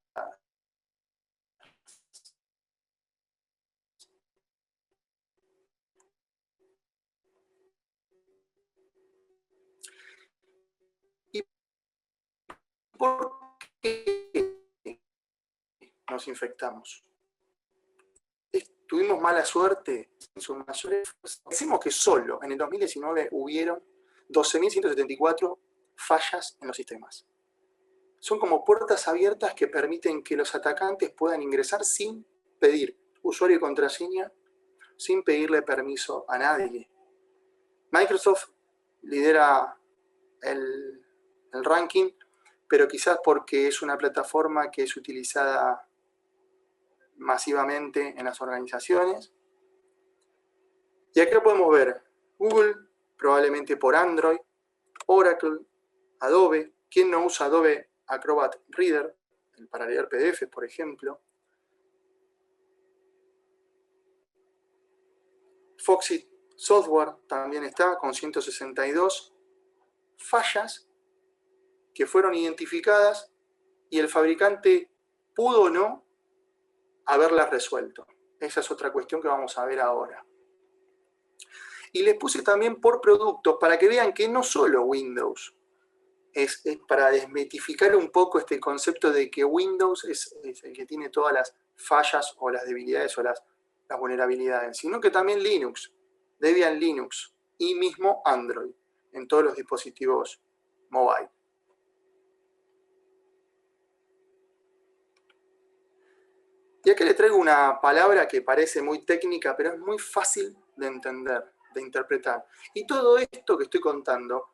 ¿Por qué nos infectamos? Tuvimos mala suerte en su mayoría. Decimos que solo en el 2019 hubieron 12.174 fallas en los sistemas. Son como puertas abiertas que permiten que los atacantes puedan ingresar sin pedir usuario y contraseña, sin pedirle permiso a nadie. Microsoft lidera el ranking, pero quizás porque es una plataforma que es utilizada masivamente en las organizaciones. Y acá podemos ver Google, probablemente por Android, Oracle, Adobe. ¿Quién no usa Adobe Acrobat Reader para leer PDF, por ejemplo? Foxit Software también está con 162 fallas que fueron identificadas y el fabricante pudo o no haberlas resuelto. Esa es otra cuestión que vamos a ver ahora. Y les puse también por productos para que vean que no solo Windows, es para desmitificar un poco este concepto de que Windows es el que tiene todas las fallas o las debilidades o las vulnerabilidades, sino que también Linux, Debian Linux y mismo Android en todos los dispositivos mobile. Y acá le traigo una palabra que parece muy técnica, pero es muy fácil de entender, de interpretar. Y todo esto que estoy contando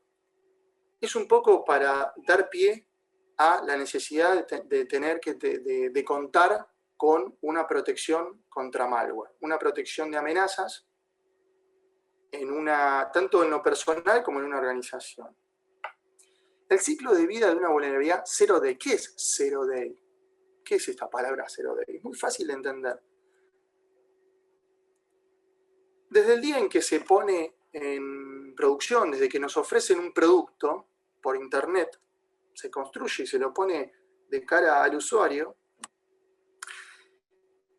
es un poco para dar pie a la necesidad de tener de contar con una protección contra malware, una protección de amenazas, tanto en lo personal como en una organización. El ciclo de vida de una vulnerabilidad 0 day. ¿Qué es 0 day? ¿Qué es esta palabra 0 day? Es muy fácil de entender. Desde el día en que se pone en producción, desde que nos ofrecen un producto por internet, se construye y se lo pone de cara al usuario,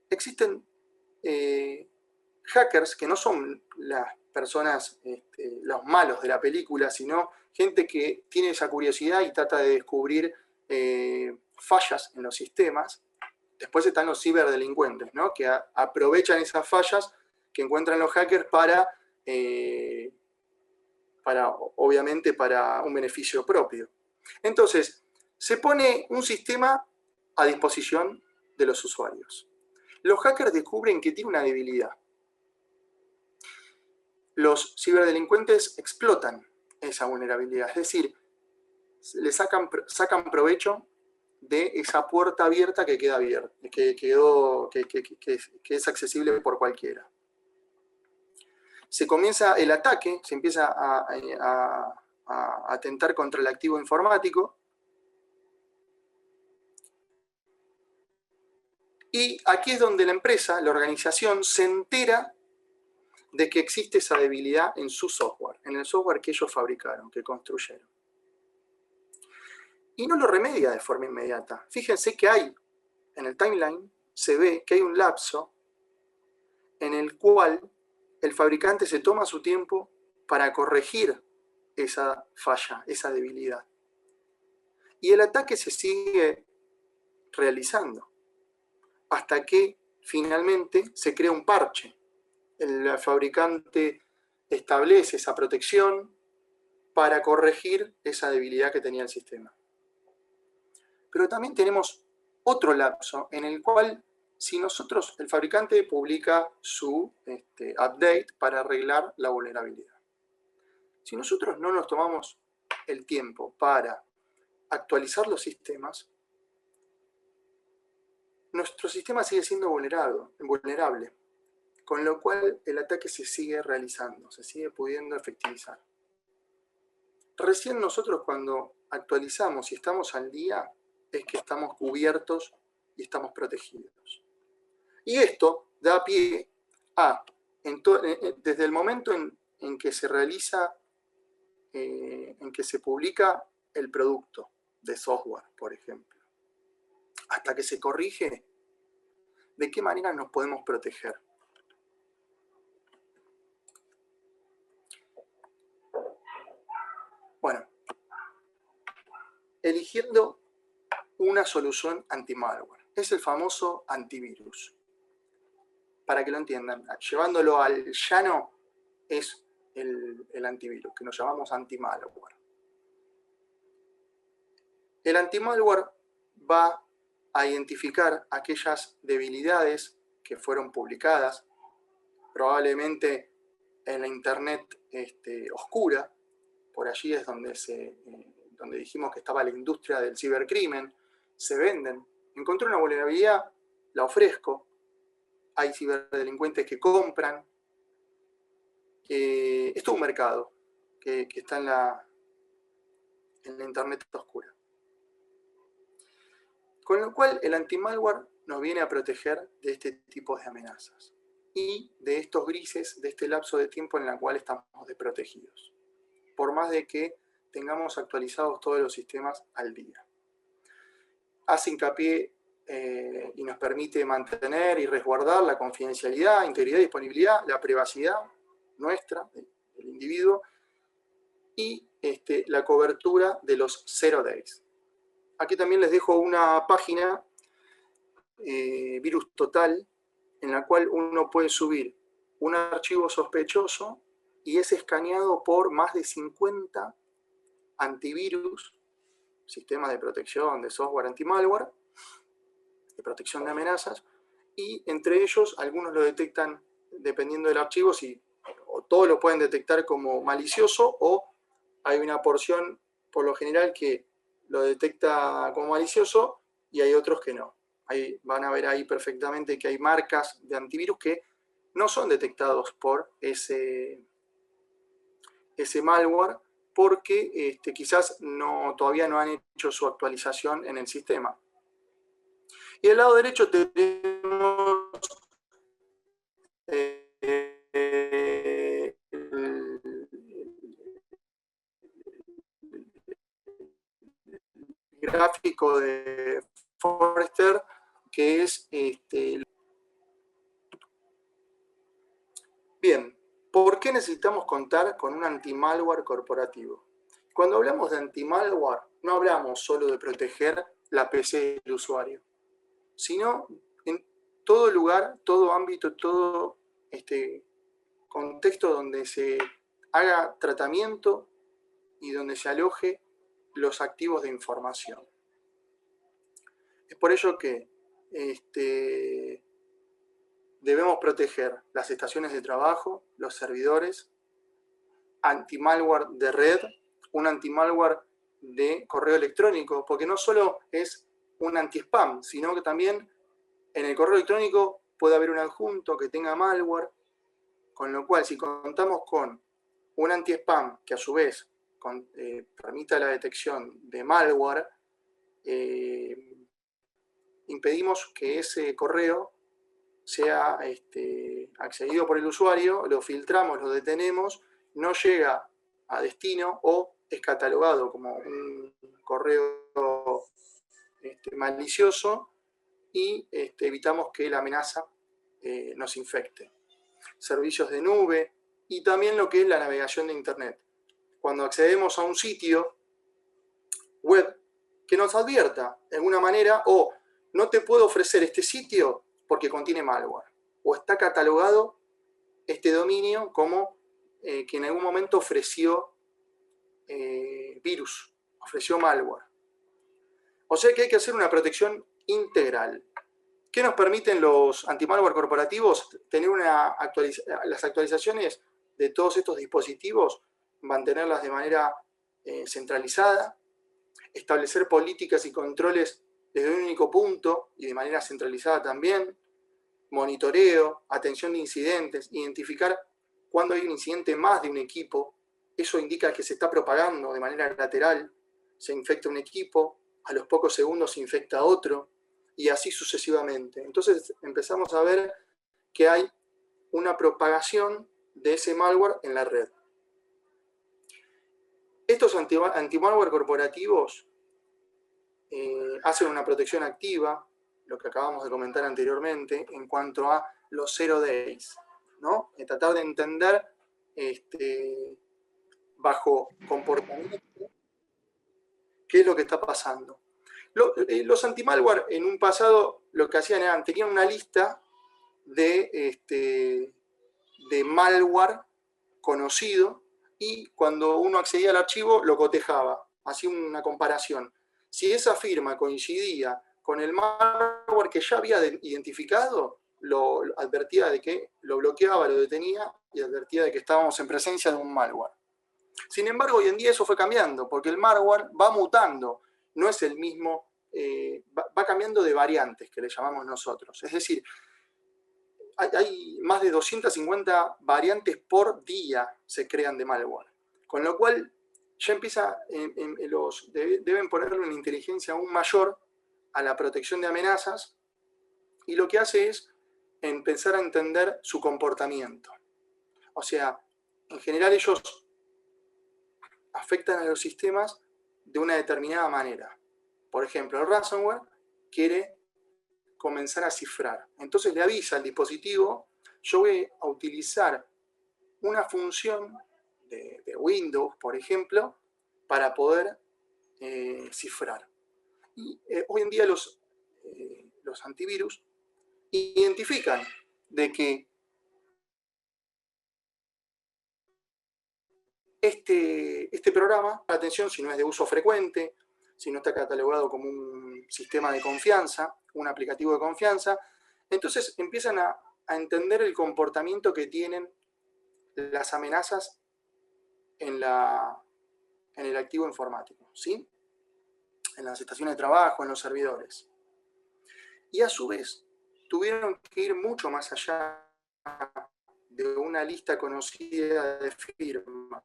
existen hackers que no son las personas, los malos de la película, sino gente que tiene esa curiosidad y trata de descubrir fallas en los sistemas. Después están los ciberdelincuentes, ¿no? Que aprovechan esas fallas que encuentran los hackers obviamente, para un beneficio propio. Entonces, se pone un sistema a disposición de los usuarios. Los hackers descubren que tiene una debilidad. Los ciberdelincuentes explotan esa vulnerabilidad, es decir, le sacan provecho de esa puerta abierta que queda abierta, que es accesible por cualquiera. Se comienza el ataque, se empieza a atentar contra el activo informático, y aquí es donde la empresa, la organización, se entera de que existe esa debilidad en su software, en el software que ellos fabricaron, que construyeron. Y no lo remedia de forma inmediata. Fíjense que en el timeline, se ve que hay un lapso en el cual el fabricante se toma su tiempo para corregir esa falla, esa debilidad. Y el ataque se sigue realizando hasta que finalmente se crea un parche. El fabricante establece esa protección para corregir esa debilidad que tenía el sistema. Pero también tenemos otro lapso en el cual, si el fabricante publica su update para arreglar la vulnerabilidad. Si nosotros no nos tomamos el tiempo para actualizar los sistemas, nuestro sistema sigue siendo vulnerable, con lo cual el ataque se sigue realizando, se sigue pudiendo efectivizar. Recién nosotros, cuando actualizamos y estamos al día, es que estamos cubiertos y estamos protegidos. Y esto da pie a, desde el momento en que se realiza, en que se publica el producto de software, por ejemplo, hasta que se corrige, ¿de qué manera nos podemos proteger? Bueno, eligiendo una solución anti-malware. Es el famoso antivirus. Para que lo entiendan, llevándolo al llano, es el antivirus, que nos llamamos anti-malware. El anti-malware va a identificar aquellas debilidades que fueron publicadas, probablemente en la internet oscura. Por allí es donde dijimos que estaba la industria del cibercrimen. Se venden. Encontré una vulnerabilidad, la ofrezco. Hay ciberdelincuentes que compran. Es todo un mercado que está en la internet oscura. Con lo cual, el anti-malware nos viene a proteger de este tipo de amenazas y de estos grises, de este lapso de tiempo en el cual estamos desprotegidos, por más de que tengamos actualizados todos los sistemas al día. Hace hincapié y nos permite mantener y resguardar la confidencialidad, integridad y disponibilidad, la privacidad nuestra, del individuo, y la cobertura de los 0 days. Aquí también les dejo una página, Virus Total, en la cual uno puede subir un archivo sospechoso y es escaneado por más de 50 antivirus, sistemas de protección de software anti-malware, de protección de amenazas, y entre ellos algunos lo detectan, dependiendo del archivo, o todos lo pueden detectar como malicioso, o hay una porción, por lo general, que lo detecta como malicioso y hay otros que no. Van a ver ahí perfectamente que hay marcas de antivirus que no son detectados por ese malware, porque quizás todavía no han hecho su actualización en el sistema. Y del lado derecho tenemos gráfico de Forrester, que es bien, ¿por qué necesitamos contar con un anti-malware corporativo? Cuando hablamos de anti-malware, no hablamos solo de proteger la PC del usuario, sino en todo lugar, todo ámbito, todo contexto donde se haga tratamiento y donde se aloje los activos de información. Es por ello que debemos proteger las estaciones de trabajo, los servidores, anti-malware de red, un anti-malware de correo electrónico, porque no solo es un anti-spam, sino que también en el correo electrónico puede haber un adjunto que tenga malware, con lo cual si contamos con un anti-spam que a su vez permita la detección de malware, impedimos que ese correo sea accedido por el usuario, lo filtramos, lo detenemos, no llega a destino o es catalogado como un correo malicioso y evitamos que la amenaza nos infecte. Servicios de nube y también lo que es la navegación de Internet. Cuando accedemos a un sitio web que nos advierta de alguna manera, o no te puedo ofrecer este sitio porque contiene malware, o está catalogado este dominio como que en algún momento ofreció virus, ofreció malware. O sea que hay que hacer una protección integral. ¿Qué nos permiten los anti-malware corporativos? Tener las actualizaciones de todos estos dispositivos, mantenerlas de manera centralizada, establecer políticas y controles desde un único punto y de manera centralizada también, monitoreo, atención de incidentes, identificar cuando hay un incidente más de un equipo. Eso indica que se está propagando de manera lateral, se infecta un equipo, a los pocos segundos se infecta otro, y así sucesivamente. Entonces empezamos a ver que hay una propagación de ese malware en la red. Estos anti-malware corporativos hacen una protección activa, lo que acabamos de comentar anteriormente, en cuanto a los 0 days, ¿no? Tratar de entender bajo comportamiento qué es lo que está pasando. Los anti-malware en un pasado lo que hacían era, tenían una lista de malware conocido y cuando uno accedía al archivo lo cotejaba, hacía una comparación. Si esa firma coincidía con el malware que ya había identificado, lo advertía de que lo bloqueaba, lo detenía y advertía de que estábamos en presencia de un malware. Sin embargo, hoy en día eso fue cambiando, porque el malware va mutando, no es el mismo, va cambiando de variantes, que le llamamos nosotros. Es decir, hay más de 250 variantes por día se crean de malware. Con lo cual, ya empieza, deben ponerle una inteligencia aún mayor a la protección de amenazas, y lo que hace es empezar a entender su comportamiento. O sea, en general ellos afectan a los sistemas de una determinada manera. Por ejemplo, el ransomware quiere comenzar a cifrar. Entonces le avisa al dispositivo, yo voy a utilizar una función de Windows, por ejemplo, para poder cifrar. Y hoy en día los antivirus identifican de que este programa, atención, si no es de uso frecuente, si no está catalogado como un sistema de confianza, un aplicativo de confianza, entonces empiezan a entender el comportamiento que tienen las amenazas en el activo informático, ¿sí? En las estaciones de trabajo, en los servidores. Y a su vez, tuvieron que ir mucho más allá de una lista conocida de firmas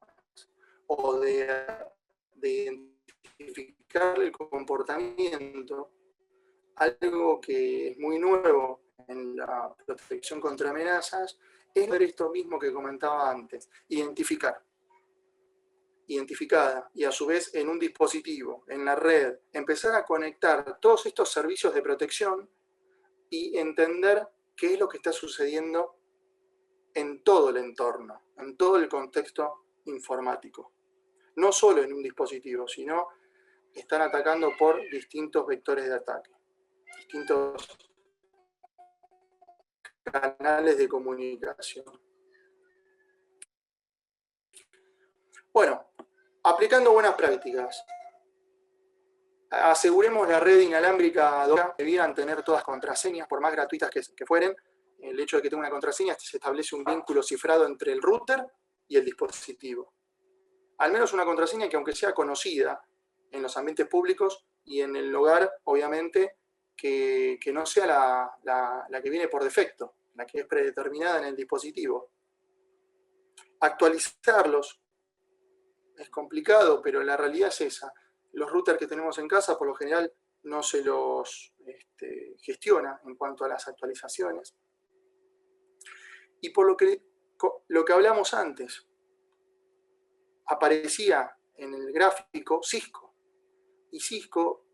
o de identificar el comportamiento. Algo que es muy nuevo en la protección contra amenazas es esto mismo que comentaba antes, identificar. identificada y a su vez en un dispositivo, en la red, empezar a conectar todos estos servicios de protección y entender qué es lo que está sucediendo en todo el entorno, en todo el contexto informático. No solo en un dispositivo, sino están atacando por distintos vectores de ataque, distintos canales de comunicación. Bueno, aplicando buenas prácticas. Aseguremos la red inalámbrica, debieran tener todas contraseñas, por más gratuitas que fueren. El hecho de que tenga una contraseña, se establece un vínculo cifrado entre el router y el dispositivo. Al menos una contraseña que, aunque sea conocida en los ambientes públicos y en el hogar, obviamente, que no sea la que viene por defecto, la que es predeterminada en el dispositivo. Actualizarlos es complicado, pero la realidad es esa. Los routers que tenemos en casa, por lo general, no se los gestiona en cuanto a las actualizaciones. Y por lo que hablamos antes, aparecía en el gráfico Cisco. Y Cisco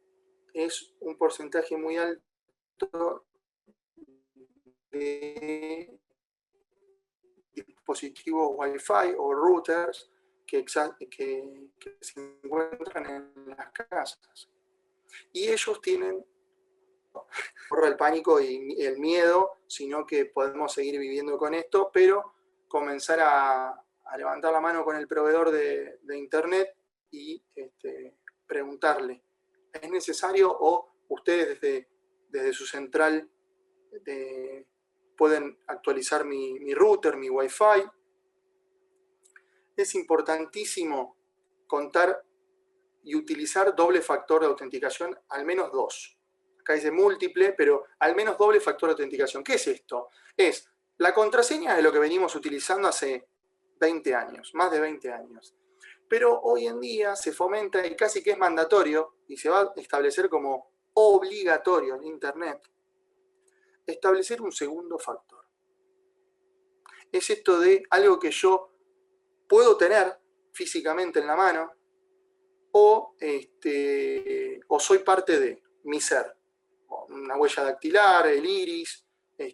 es un porcentaje muy alto de dispositivos Wi-Fi o routers que se encuentran en las casas. Y ellos tienen el pánico y el miedo, sino que podemos seguir viviendo con esto, pero comenzar a levantar la mano con el proveedor de internet y preguntarle, ¿es necesario? O ustedes desde su central pueden actualizar mi router, mi Wi-Fi. Es importantísimo contar y utilizar doble factor de autenticación, al menos 2. Acá dice múltiple, pero al menos doble factor de autenticación. ¿Qué es esto? Es la contraseña de lo que venimos utilizando hace 20 años, más de 20 años. Pero hoy en día se fomenta y casi que es mandatorio, y se va a establecer como obligatorio en Internet, establecer un segundo factor. Es esto de algo que yo puedo tener físicamente en la mano o soy parte de mi ser. Una huella dactilar, el iris,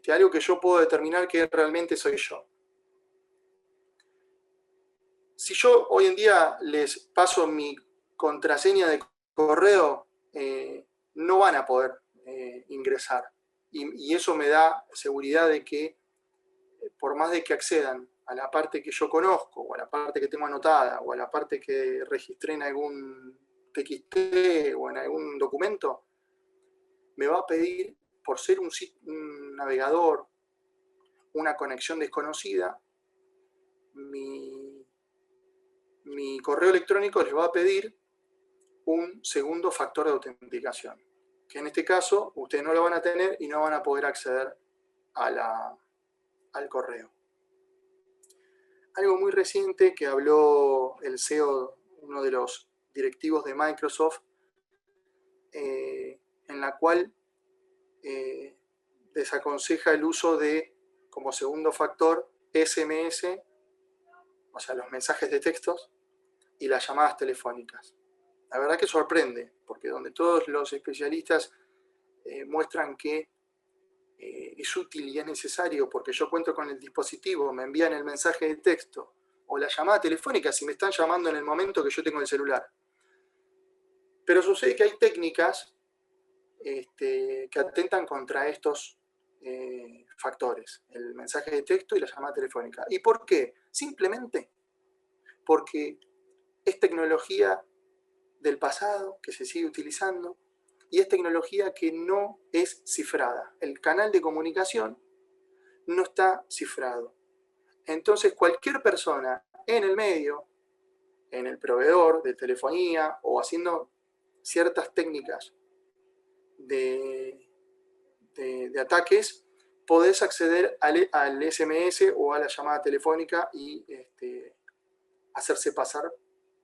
algo que yo puedo determinar que realmente soy yo. Si yo hoy en día les paso mi contraseña de correo, no van a poder ingresar. Y eso me da seguridad de que, por más de que accedan a la parte que yo conozco, o a la parte que tengo anotada, o a la parte que registré en algún TXT o en algún documento, me va a pedir, por ser un navegador, una conexión desconocida, mi correo electrónico les va a pedir un segundo factor de autenticación, que en este caso ustedes no lo van a tener y no van a poder acceder al correo. Algo muy reciente que habló el CEO, uno de los directivos de Microsoft, en la cual desaconseja el uso de, como segundo factor, SMS, o sea, los mensajes de textos, y las llamadas telefónicas. La verdad que sorprende, porque donde todos los especialistas muestran que es útil y es necesario, porque yo cuento con el dispositivo, me envían el mensaje de texto, o la llamada telefónica si me están llamando en el momento que yo tengo el celular. Pero sucede que hay técnicas que atentan contra estos factores, el mensaje de texto y la llamada telefónica. ¿Y por qué? Simplemente porque es tecnología del pasado que se sigue utilizando y es tecnología que no es cifrada. El canal de comunicación no está cifrado. Entonces, cualquier persona en el medio, en el proveedor de telefonía o haciendo ciertas técnicas de ataques, podés acceder al SMS o a la llamada telefónica y hacerse pasar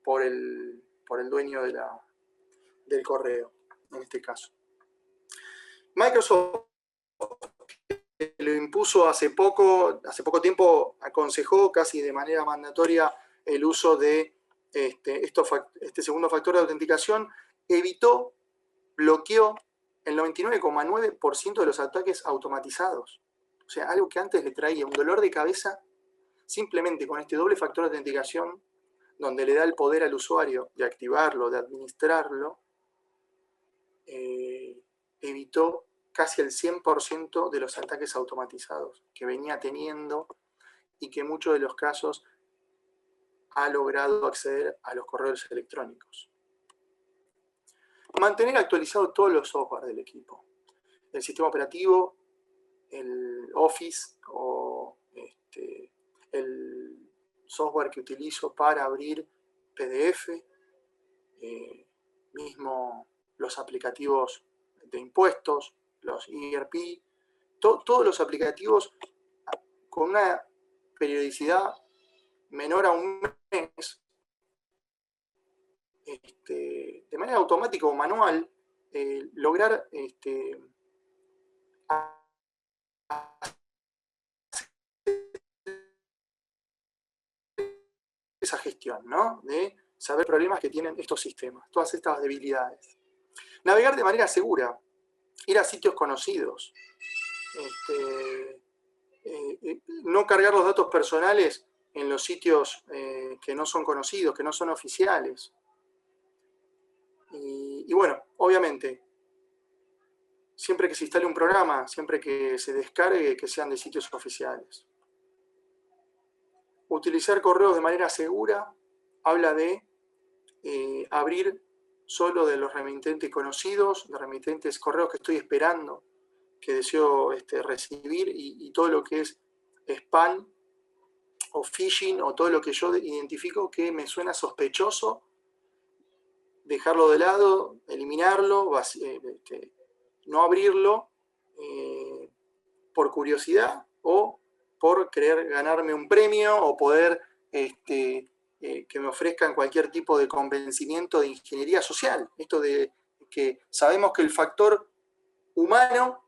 por el dueño del correo, en este caso. Microsoft lo impuso hace poco tiempo, aconsejó casi de manera mandatoria el uso de este segundo factor de autenticación bloqueó el 99,9% de los ataques automatizados. O sea, algo que antes le traía un dolor de cabeza, simplemente con este doble factor de autenticación, donde le da el poder al usuario de activarlo, de administrarlo, evitó casi el 100% de los ataques automatizados que venía teniendo y que en muchos de los casos ha logrado acceder a los correos electrónicos. Mantener actualizado todos los software del equipo. El sistema operativo, el Office o el software que utilizo para abrir PDF, mismo los aplicativos de impuestos, los ERP, todos los aplicativos con una periodicidad menor a un mes, de manera automática o manual, lograr esa gestión, ¿no? De saber problemas que tienen estos sistemas, todas estas debilidades. Navegar de manera segura, ir a sitios conocidos, no cargar los datos personales en los sitios que no son conocidos, que no son oficiales. Y bueno, obviamente, siempre que se instale un programa, siempre que se descargue, que sean de sitios oficiales. Utilizar correos de manera segura habla de abrir solo de los remitentes conocidos, de remitentes correos que estoy esperando, que deseo recibir, y todo lo que es spam o phishing o todo lo que yo identifico que me suena sospechoso, dejarlo de lado, eliminarlo, no abrirlo por curiosidad o por querer ganarme un premio o poder que me ofrezcan cualquier tipo de convencimiento de ingeniería social. Esto de que sabemos que el factor humano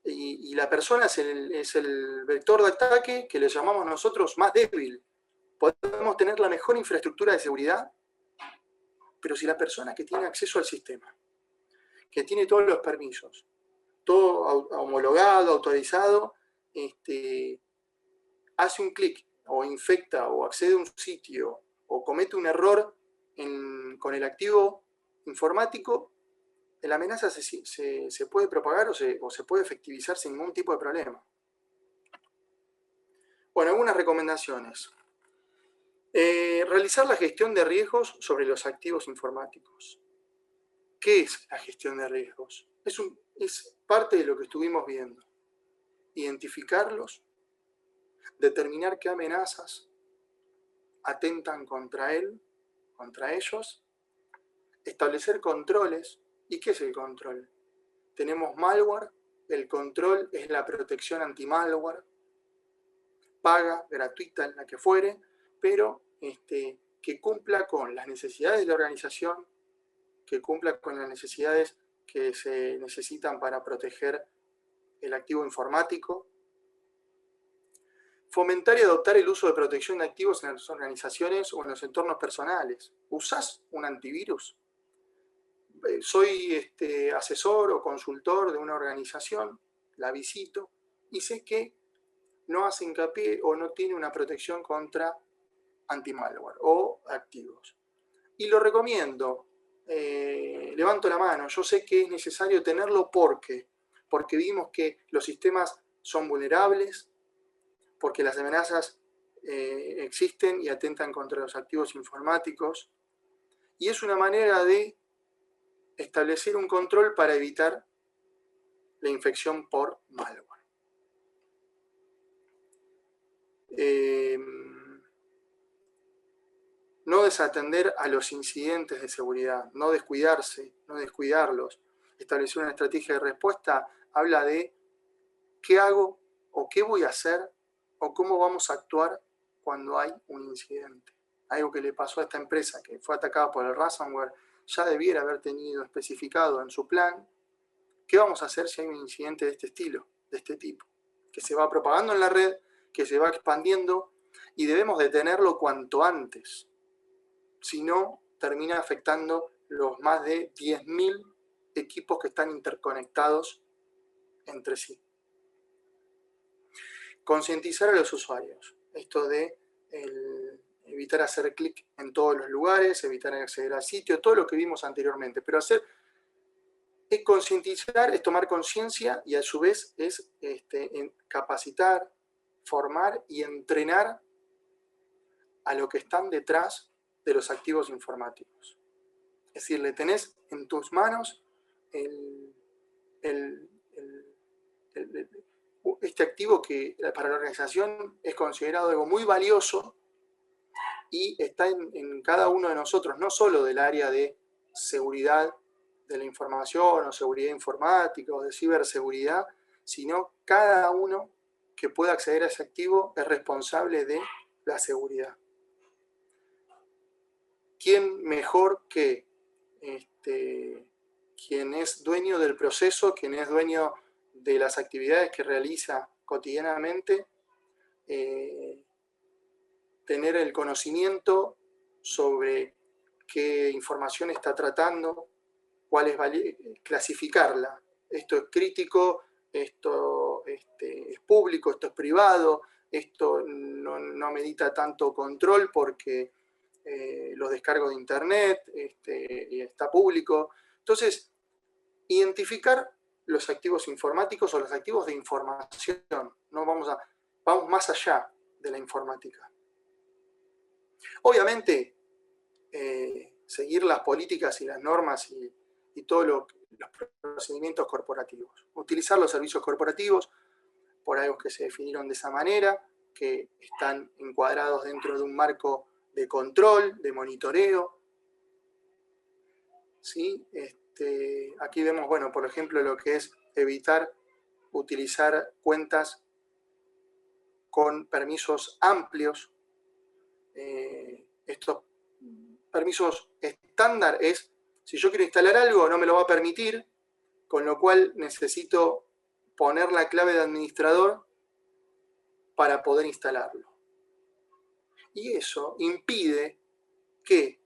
y la persona es el vector de ataque que le llamamos nosotros más débil. Podemos tener la mejor infraestructura de seguridad, pero si la persona que tiene acceso al sistema, que tiene todos los permisos, todo homologado, autorizado, hace un clic o infecta o accede a un sitio o comete un error con el activo informático, la amenaza se puede propagar o se puede efectivizar sin ningún tipo de problema. Bueno, algunas recomendaciones. Realizar la gestión de riesgos sobre los activos informáticos. ¿Qué es la gestión de riesgos? Es parte de lo que estuvimos viendo. Identificarlos, determinar qué amenazas atentan contra ellos, establecer controles. ¿Y qué es el control? Tenemos malware, el control es la protección anti-malware, paga, gratuita, la que fuere, pero que cumpla con las necesidades de la organización, que cumpla con las necesidades que se necesitan para proteger el activo informático. Fomentar y adoptar el uso de protección de activos en las organizaciones o en los entornos personales. ¿Usás un antivirus? Soy asesor o consultor de una organización, la visito y sé que no hace hincapié o no tiene una protección contra anti-malware o activos. Y lo recomiendo, levanto la mano, yo sé que es necesario tenerlo porque vimos que los sistemas son vulnerables, porque las amenazas existen y atentan contra los activos informáticos, y es una manera de establecer un control para evitar la infección por malware. No desatender a los incidentes de seguridad, no descuidarse, no descuidarlos. Establecer una estrategia de respuesta habla de qué hago o qué voy a hacer o cómo vamos a actuar cuando hay un incidente. Algo que le pasó a esta empresa que fue atacada por el ransomware ya debiera haber tenido especificado en su plan qué vamos a hacer si hay un incidente de este estilo, de este tipo, que se va propagando en la red, que se va expandiendo y debemos detenerlo cuanto antes. si no, termina afectando los más de 10.000 equipos que están interconectados entre sí. Concientizar a los usuarios. Esto de evitar hacer clic en todos los lugares, evitar acceder al sitio, todo lo que vimos anteriormente. Pero es concientizar, es tomar conciencia y a su vez es capacitar, formar y entrenar a lo que están detrás de los activos informáticos. Es decir, le tenés en tus manos este activo que para la organización es considerado algo muy valioso y está en cada uno de nosotros, no solo del área de seguridad de la información o seguridad informática o de ciberseguridad, sino cada uno que pueda acceder a ese activo es responsable de la seguridad. ¿Quién mejor que quien es dueño del proceso, quien es dueño de las actividades que realiza cotidianamente, tener el conocimiento sobre qué información está tratando, cuál es clasificarla? Esto es crítico, esto es público, esto es privado, esto no medita tanto control porque lo descargo de internet, y está público. Entonces, identificar los activos informáticos o los activos de información. No vamos más allá de la informática. Obviamente, seguir las políticas y las normas y todos los procedimientos corporativos. Utilizar los servicios corporativos por algo que se definieron de esa manera, que están encuadrados dentro de un marco de control, de monitoreo. ¿Sí? Aquí vemos, bueno, por ejemplo, lo que es evitar utilizar cuentas con permisos amplios. Estos permisos estándar es, si yo quiero instalar algo, no me lo va a permitir, con lo cual necesito poner la clave de administrador para poder instalarlo. Y eso impide que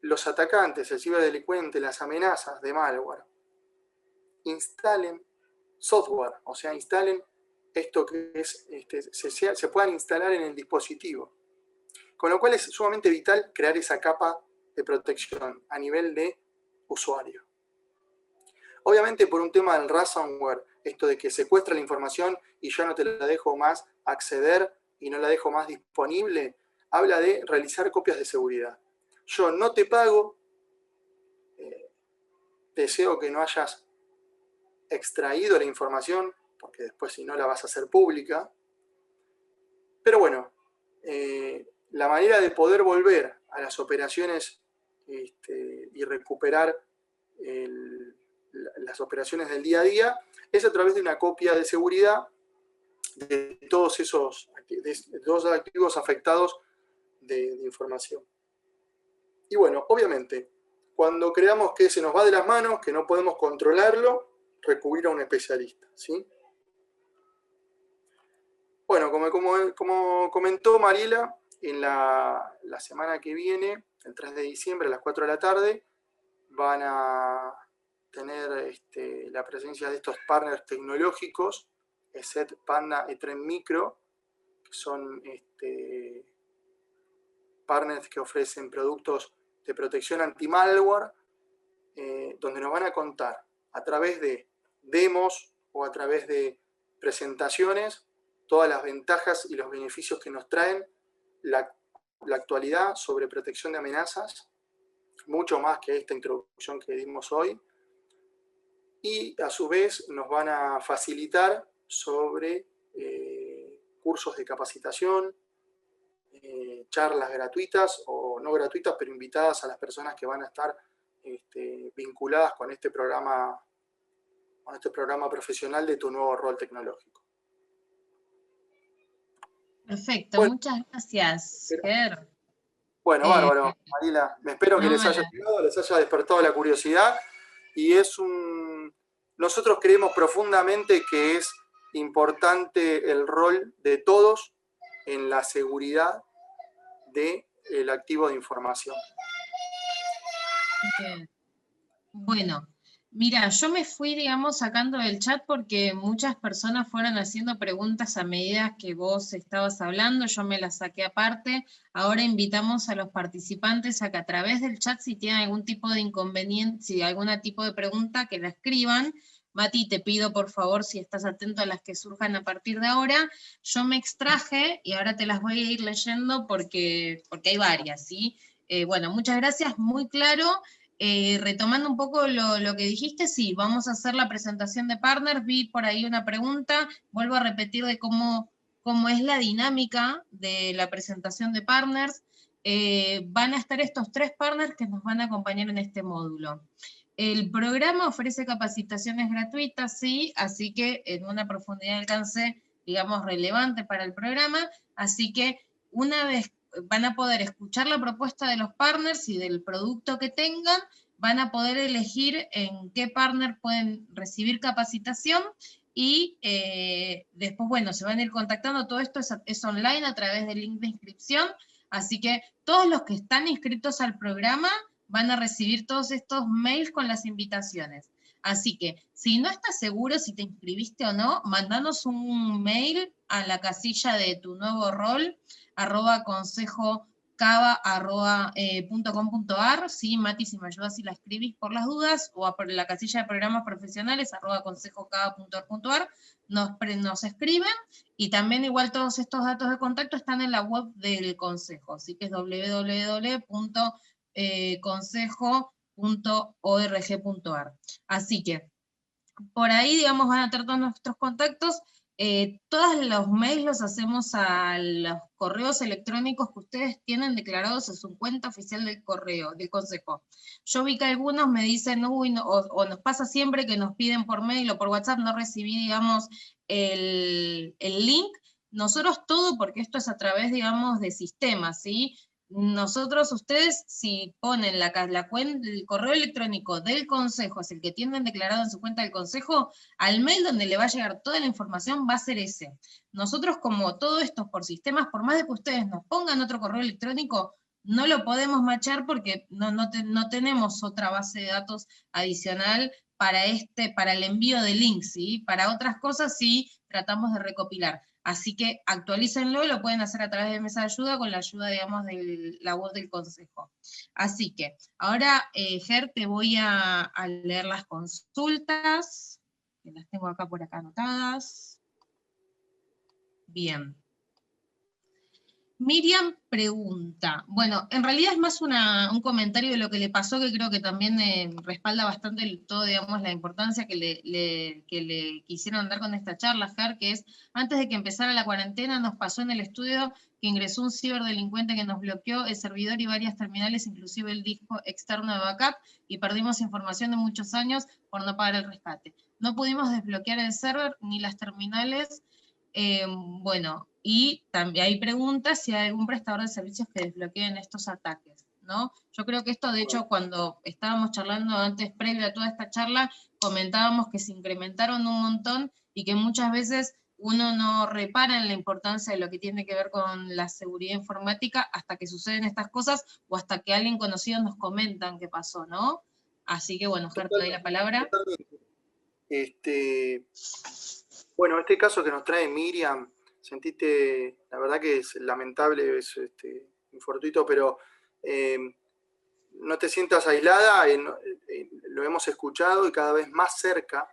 los atacantes, el ciberdelincuente, las amenazas de malware, instalen software, o sea, instalen esto que es, se puedan instalar en el dispositivo. Con lo cual es sumamente vital crear esa capa de protección a nivel de usuario. Obviamente por un tema del ransomware, esto de que secuestra la información y yo no te la dejo más acceder y no la dejo más disponible, habla de realizar copias de seguridad. Yo no te pago, deseo que no hayas extraído la información, porque después si no la vas a hacer pública. Pero bueno, la manera de poder volver a las operaciones y recuperar las operaciones del día a día es a través de una copia de seguridad de todos esos activos afectados de información. Y bueno, obviamente, cuando creamos que se nos va de las manos, que no podemos controlarlo, recurrir a un especialista, ¿sí? Bueno, como comentó Mariela, en la semana que viene, el 3 de diciembre a las 4 de la tarde, van a tener la presencia de estos partners tecnológicos, ESET, Panda, Etren Micro, que son partners que ofrecen productos de protección anti-malware, donde nos van a contar a través de demos o a través de presentaciones todas las ventajas y los beneficios que nos traen la actualidad sobre protección de amenazas, mucho más que esta introducción que dimos hoy, y a su vez nos van a facilitar sobre cursos de capacitación, charlas gratuitas o no gratuitas, pero invitadas a las personas que van a estar vinculadas con este programa profesional de tu nuevo rol tecnológico. Perfecto, Bueno, muchas gracias, Ger. Bueno, bárbaro, Mariela. Me espero que les haya llegado, les haya despertado la curiosidad. Y nosotros creemos profundamente que es importante el rol de todos en la seguridad de el activo de información. Bien. Bueno, mira, yo me fui, digamos, sacando del chat porque muchas personas fueron haciendo preguntas a medida que vos estabas hablando, yo me las saqué aparte. Ahora invitamos a los participantes a que a través del chat, si tienen algún tipo de inconveniente, si hay algún tipo de pregunta, que la escriban. Mati, te pido por favor, si estás atento a las que surjan a partir de ahora. Yo me extraje, y ahora te las voy a ir leyendo porque hay varias, ¿sí? Bueno, muchas gracias, muy claro. Retomando un poco lo que dijiste, sí, vamos a hacer la presentación de partners. Vi por ahí una pregunta, vuelvo a repetir de cómo es la dinámica de la presentación de partners. Van a estar estos 3 partners que nos van a acompañar en este módulo. El programa ofrece capacitaciones gratuitas, sí, así que en una profundidad de alcance, digamos, relevante para el programa, así que una vez van a poder escuchar la propuesta de los partners y del producto que tengan, van a poder elegir en qué partner pueden recibir capacitación y después, bueno, se van a ir contactando. Todo esto es online a través del link de inscripción, así que todos los que están inscritos al programa van a recibir todos estos mails con las invitaciones. Así que, si no estás seguro si te inscribiste o no, mandanos un mail a la casilla de tu nuevo rol, @consejocava.com.ar, sí, Mati, si me ayudas si la escribís por las dudas, o a la casilla de programas profesionales, @consejocava.org.ar, nos escriben, y también igual todos estos datos de contacto están en la web del consejo, así que es www.consejo.org.ar. Así que, por ahí, digamos, van a tener todos nuestros contactos. Todos los mails los hacemos a los correos electrónicos que ustedes tienen declarados en su cuenta oficial del correo, del consejo. Yo vi que algunos me dicen, uy, no, o nos pasa siempre que nos piden por mail o por WhatsApp, no recibí, digamos, el link. Nosotros todo, porque esto es a través, digamos, de sistemas, ¿sí? Nosotros, ustedes, si ponen la cuenta, el correo electrónico del consejo, es el que tienen declarado en su cuenta del consejo, al mail donde le va a llegar toda la información va a ser ese. Nosotros, como todo esto por sistemas, por más de que ustedes nos pongan otro correo electrónico, no lo podemos machar porque no tenemos otra base de datos adicional para el envío de links, ¿sí? Para otras cosas sí tratamos de recopilar. Así que actualícenlo, lo pueden hacer a través de mesa de ayuda con la ayuda, digamos, de la web del consejo. Así que, ahora, Ger, te voy a leer las consultas, que las tengo acá por acá anotadas. Bien. Miriam pregunta, bueno, en realidad es más un comentario de lo que le pasó, que creo que también respalda bastante todo, digamos, la importancia que le quisieron dar con esta charla, Ger, que es, antes de que empezara la cuarentena, nos pasó en el estudio que ingresó un ciberdelincuente que nos bloqueó el servidor y varias terminales, inclusive el disco externo de backup, y perdimos información de muchos años por no pagar el rescate. No pudimos desbloquear el server ni las terminales. Bueno, y también hay preguntas si hay algún prestador de servicios que desbloqueen estos ataques, ¿no? Yo creo que esto, de hecho, cuando estábamos charlando antes, previo a toda esta charla, comentábamos que se incrementaron un montón y que muchas veces uno no repara en la importancia de lo que tiene que ver con la seguridad informática hasta que suceden estas cosas o hasta que alguien conocido nos comentan qué pasó, ¿no? Así que, bueno, Ger, te doy la palabra. Bueno, este caso que nos trae Miriam, la verdad que es lamentable, es infortuito, pero no te sientas aislada, lo hemos escuchado y cada vez más cerca,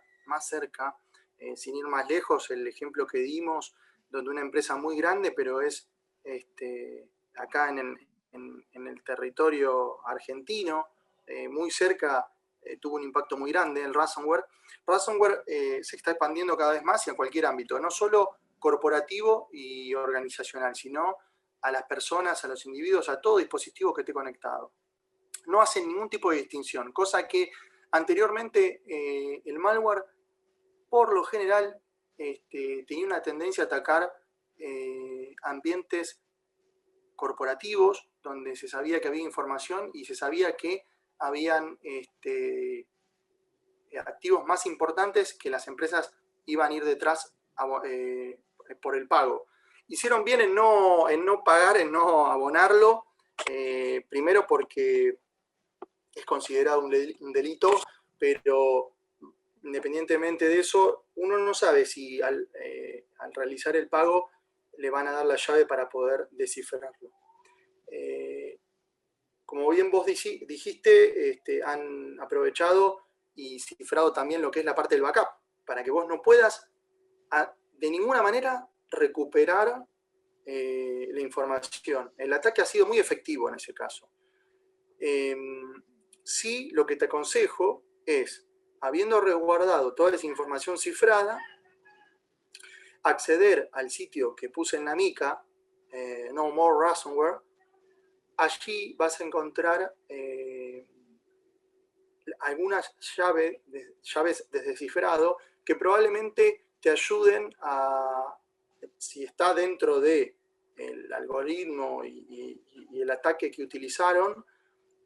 sin ir más lejos, el ejemplo que dimos, donde una empresa muy grande, pero es acá en el territorio argentino, muy cerca, tuvo un impacto muy grande, el ransomware. Ransomware se está expandiendo cada vez más y a cualquier ámbito, no solo corporativo y organizacional, sino a las personas, a los individuos, a todo dispositivo que esté conectado. No hace ningún tipo de distinción, cosa que anteriormente el malware, por lo general, tenía una tendencia a atacar ambientes corporativos, donde se sabía que había información y se sabía que habían activos más importantes que las empresas iban a ir detrás por el pago. Hicieron bien en no pagar, en no abonarlo, Primero porque es considerado un delito, pero independientemente de eso, uno no sabe si al realizar el pago le van a dar la llave para poder descifrarlo. Como bien vos dijiste, han aprovechado y cifrado también lo que es la parte del backup, para que vos no puedas de ninguna manera recuperar la información. El ataque ha sido muy efectivo en ese caso. Sí, lo que te aconsejo es, habiendo resguardado toda esa información cifrada, acceder al sitio que puse en la mica, No More Ransomware. Allí vas a encontrar algunas llaves de descifrado que probablemente te ayuden a, si está dentro del algoritmo y el ataque que utilizaron,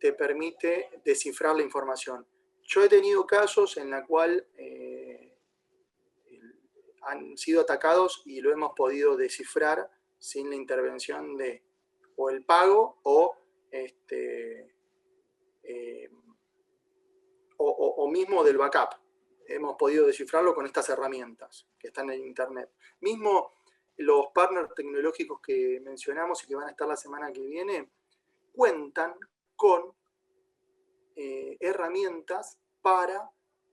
te permite descifrar la información. Yo he tenido casos en los cuales han sido atacados y lo hemos podido descifrar sin la intervención de o el pago o mismo del backup. Hemos podido descifrarlo con estas herramientas que están en internet. Mismo los partners tecnológicos que mencionamos y que van a estar la semana que viene cuentan con herramientas para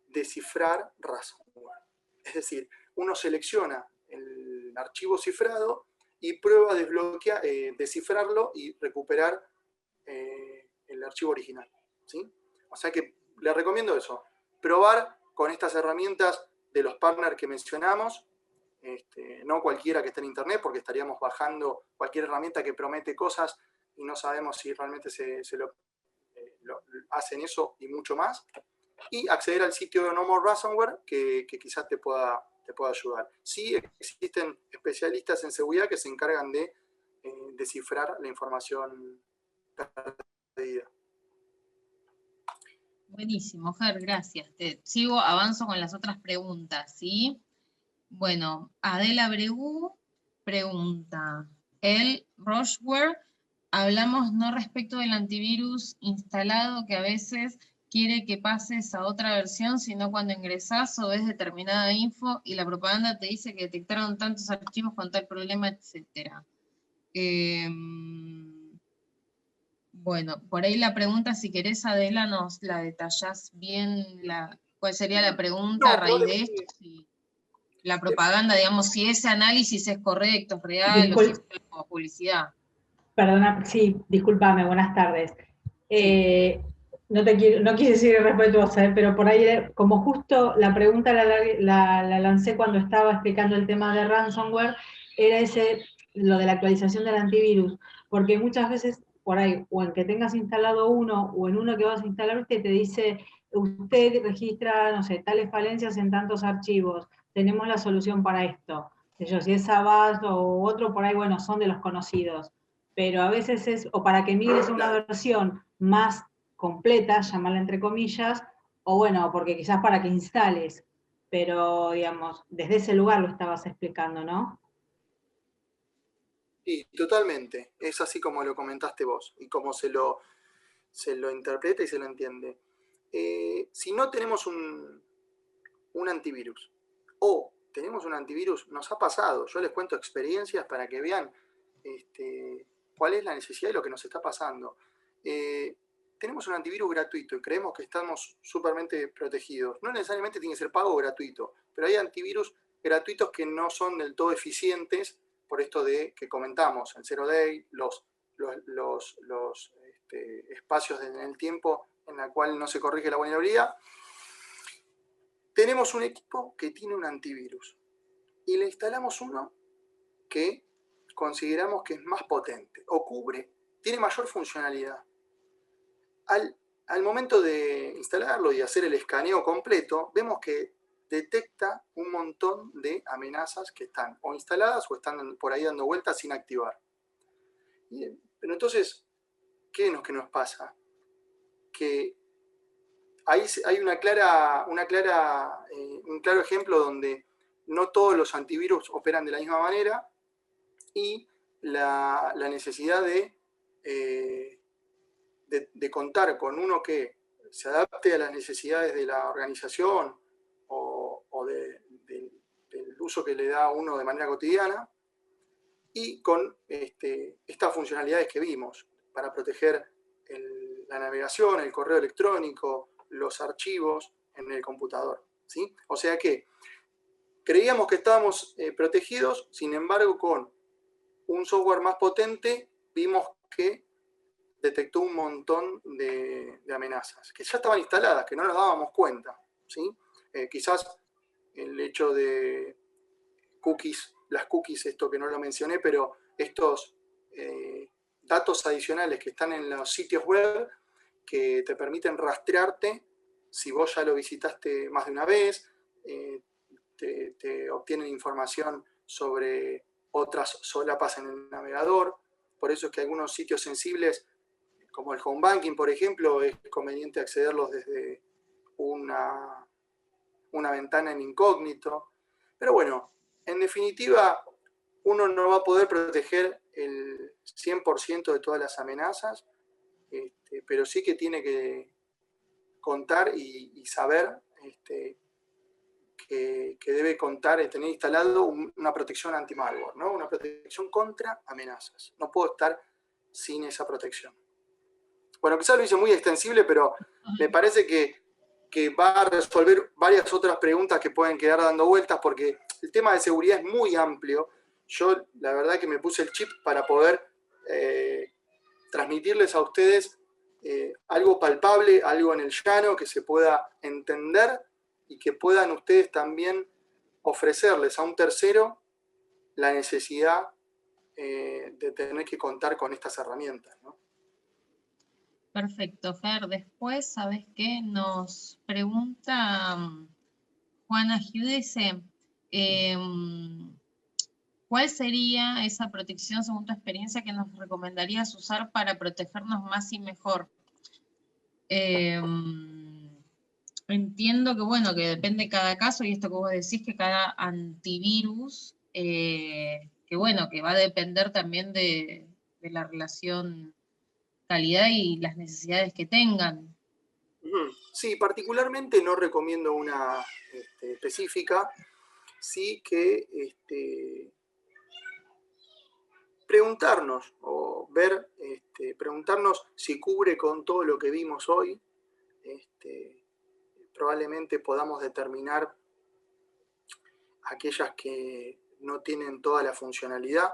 descifrar ransomware. Es decir, uno selecciona el archivo cifrado y prueba a descifrarlo y recuperar el archivo original, ¿sí? O sea que les recomiendo eso, probar con estas herramientas de los partners que mencionamos, no cualquiera que esté en internet, porque estaríamos bajando cualquier herramienta que promete cosas y no sabemos si realmente lo hacen eso y mucho más, y acceder al sitio de No More Ransomware que quizás te pueda ayudar. Sí existen especialistas en seguridad que se encargan de descifrar la información perdida. Buenísimo, Ger, gracias. Avanzo con las otras preguntas, ¿sí? Bueno, Adela Bregú pregunta, el Rocheware, hablamos no respecto del antivirus instalado que a veces quiere que pases a otra versión, sino cuando ingresás o ves determinada info y la propaganda te dice que detectaron tantos archivos con tal problema, etc. Bueno, por ahí la pregunta, si querés, Adela, nos la detallás bien, cuál sería la pregunta a raíz de esto, si la propaganda, digamos, si ese análisis es correcto, es real, o si es como publicidad. Perdona, sí, discúlpame, buenas tardes. No quise ser irrespetuosa, pero por ahí, como justo la pregunta la lancé cuando estaba explicando el tema de ransomware, era lo de la actualización del antivirus, porque muchas veces por ahí, o en que tengas instalado uno, o en uno que vas a instalar, usted te dice, usted registra, no sé, tales falencias en tantos archivos, tenemos la solución para esto. Si es Avast o otro, por ahí, bueno, son de los conocidos. Pero a veces es, o para que migres a una versión más completa, llamarla entre comillas, o bueno, porque quizás para que instales, pero digamos, desde ese lugar lo estabas explicando, ¿no? Sí, totalmente. Es así como lo comentaste vos y como se lo interpreta y se lo entiende. Si no tenemos un antivirus o tenemos un antivirus, nos ha pasado, yo les cuento experiencias para que vean cuál es la necesidad y lo que nos está pasando. Tenemos un antivirus gratuito y creemos que estamos súpermente protegidos. No necesariamente tiene que ser pago o gratuito, pero hay antivirus gratuitos que no son del todo eficientes por esto de que comentamos, el Zero Day, los espacios en el tiempo en el cual no se corrige la vulnerabilidad. Tenemos un equipo que tiene un antivirus y le instalamos uno que consideramos que es más potente o tiene mayor funcionalidad. Al momento de instalarlo y hacer el escaneo completo, vemos que detecta un montón de amenazas que están o instaladas o están por ahí dando vueltas sin activar. Pero entonces, ¿qué es lo que nos pasa? Que ahí hay un claro ejemplo donde no todos los antivirus operan de la misma manera y la necesidad de de contar con uno que se adapte a las necesidades de la organización o del uso que le da uno de manera cotidiana, y con estas funcionalidades que vimos para proteger la navegación, el correo electrónico, los archivos en el computador, ¿sí? O sea que creíamos que estábamos protegidos, sin embargo, con un software más potente, vimos que detectó un montón de amenazas, que ya estaban instaladas, que no nos dábamos cuenta, ¿sí? Quizás el hecho de cookies, las cookies, esto que no lo mencioné, pero estos datos adicionales que están en los sitios web que te permiten rastrearte si vos ya lo visitaste más de una vez, te obtienen información sobre otras solapas en el navegador. Por eso es que algunos sitios sensibles, como el home banking, por ejemplo, es conveniente accederlos desde una ventana en incógnito. Pero bueno, en definitiva, uno no va a poder proteger el 100% de todas las amenazas, pero sí que tiene que contar y saber que debe contar y tener instalado una protección anti-malware, ¿no? Una protección contra amenazas. No puedo estar sin esa protección. Bueno, quizás lo hice muy extensible, pero me parece que va a resolver varias otras preguntas que pueden quedar dando vueltas, porque el tema de seguridad es muy amplio. Yo, la verdad, que me puse el chip para poder transmitirles a ustedes algo palpable, algo en el llano, que se pueda entender y que puedan ustedes también ofrecerles a un tercero la necesidad de tener que contar con estas herramientas, ¿no? Perfecto, Fer. Después, ¿sabes qué? Nos pregunta Juana Giudece, ¿cuál sería esa protección, según tu experiencia, que nos recomendarías usar para protegernos más y mejor? Entiendo que, bueno, que depende de cada caso, y esto que vos decís, que cada antivirus, que bueno, que va a depender también de la relación calidad y las necesidades que tengan. Sí, particularmente no recomiendo una específica, sí que preguntarnos o ver, preguntarnos si cubre con todo lo que vimos hoy. Probablemente podamos determinar aquellas que no tienen toda la funcionalidad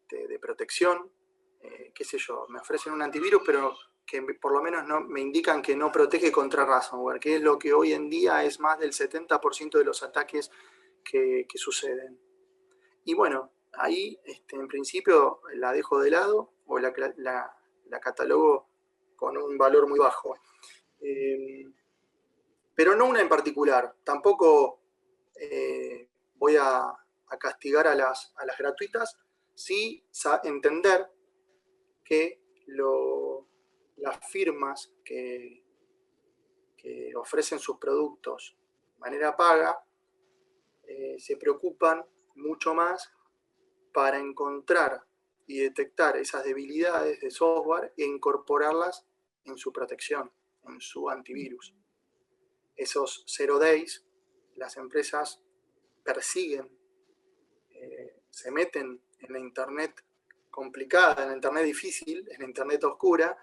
de protección, qué sé yo, me ofrecen un antivirus, pero que por lo menos no, me indican que no protege contra ransomware, que es lo que hoy en día es más del 70% de los ataques que suceden. Y bueno, ahí en principio la dejo de lado o la catalogo con un valor muy bajo. Pero no una en particular. Tampoco voy a castigar a las gratuitas, sí entender que las firmas que ofrecen sus productos de manera paga se preocupan mucho más para encontrar y detectar esas debilidades de software e incorporarlas en su protección, en su antivirus. Esos 0 days, las empresas persiguen, se meten en la internet complicada, en la internet difícil, en la internet oscura,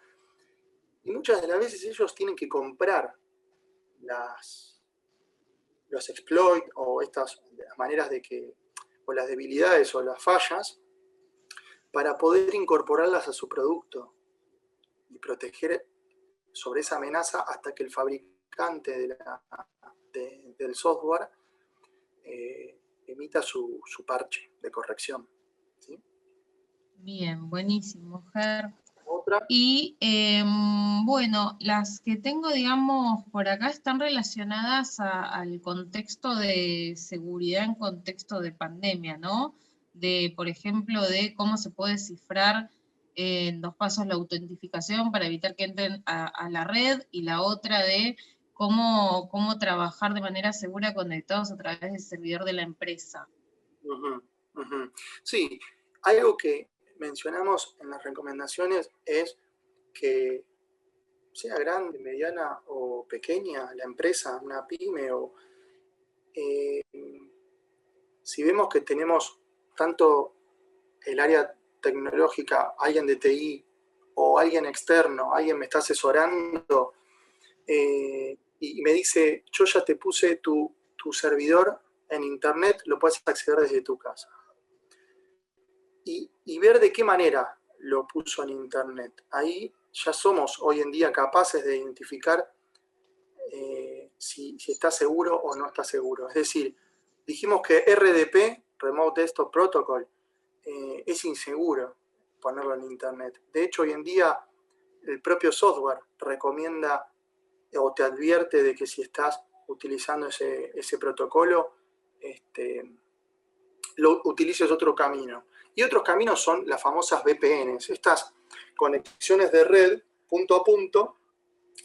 y muchas de las veces ellos tienen que comprar los exploits o estas maneras o las debilidades o las fallas para poder incorporarlas a su producto y proteger sobre esa amenaza hasta que el fabricante del software emita su parche de corrección, ¿sí? Bien, buenísimo, Ger. ¿Otra? Y bueno, las que tengo, digamos, por acá están relacionadas al contexto de seguridad en contexto de pandemia, ¿no? Por ejemplo, de cómo se puede cifrar en 2 pasos la autentificación para evitar que entren a la red, y la otra de cómo trabajar de manera segura conectados a través del servidor de la empresa. Sí, algo que mencionamos en las recomendaciones es que sea grande, mediana o pequeña la empresa, una pyme, o si vemos que tenemos tanto el área tecnológica, alguien de TI o alguien externo, alguien me está asesorando y me dice, yo ya te puse tu servidor en internet, lo puedes acceder desde tu casa. Y ver de qué manera lo puso en internet. Ahí ya somos hoy en día capaces de identificar si está seguro o no está seguro. Es decir, dijimos que RDP, Remote Desktop Protocol, es inseguro ponerlo en internet. De hecho, hoy en día el propio software recomienda o te advierte de que si estás utilizando ese protocolo, utilices otro camino. Y otros caminos son las famosas VPNs, estas conexiones de red punto a punto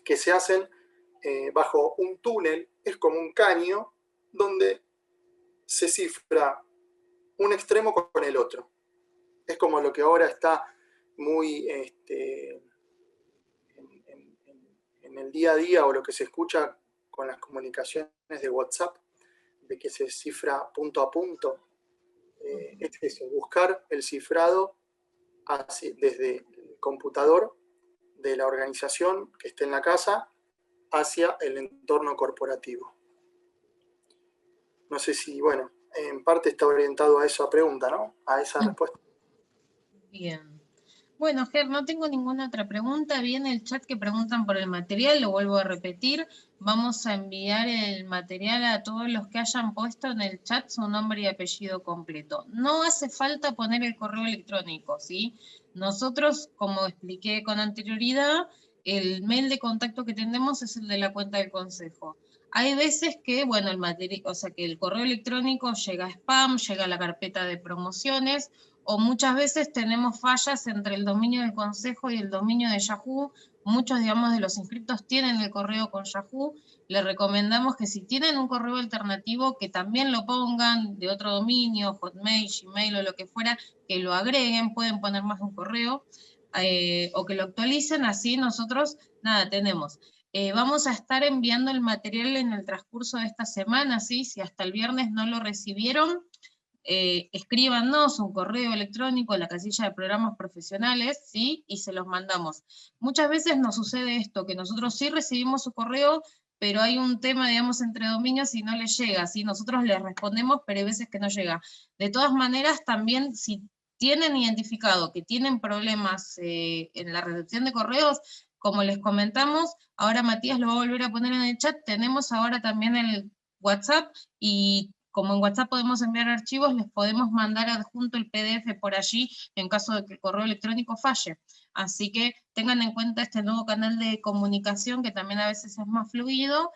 que se hacen bajo un túnel, es como un caño, donde se cifra un extremo con el otro. Es como lo que ahora está muy en el día a día, o lo que se escucha con las comunicaciones de WhatsApp, de que se cifra punto a punto. Es eso, buscar el cifrado desde el computador de la organización que esté en la casa hacia el entorno corporativo. No sé si, bueno, en parte está orientado a esa pregunta, ¿no? A esa respuesta. Bien. Bueno, Ger, no tengo ninguna otra pregunta. Viene el chat que preguntan por el material, lo vuelvo a repetir. Vamos a enviar el material a todos los que hayan puesto en el chat su nombre y apellido completo. No hace falta poner el correo electrónico, ¿sí? Nosotros, como expliqué con anterioridad, el mail de contacto que tenemos es el de la cuenta del consejo. Hay veces que, bueno, que el correo electrónico llega a spam, llega a la carpeta de promociones, o muchas veces tenemos fallas entre el dominio del consejo y el dominio de Yahoo. Muchos, digamos, de los inscriptos tienen el correo con Yahoo. Les recomendamos que si tienen un correo alternativo, que también lo pongan de otro dominio, Hotmail, Gmail o lo que fuera, que lo agreguen, pueden poner más de un correo, o que lo actualicen, así nosotros, nada, tenemos. Vamos a estar enviando el material en el transcurso de esta semana, ¿sí? Si hasta el viernes no lo recibieron, escríbanos un correo electrónico a la casilla de programas profesionales, ¿sí? Y se los mandamos. Muchas veces nos sucede esto, que nosotros sí recibimos su correo, pero hay un tema, digamos, entre dominios y no les llega, ¿sí? Nosotros les respondemos, pero hay veces que no llega. De todas maneras, también, si tienen identificado que tienen problemas en la recepción de correos, como les comentamos, ahora Matías lo va a volver a poner en el chat, tenemos ahora también el WhatsApp, y como en WhatsApp podemos enviar archivos, les podemos mandar adjunto el PDF por allí en caso de que el correo electrónico falle. Así que tengan en cuenta este nuevo canal de comunicación, que también a veces es más fluido,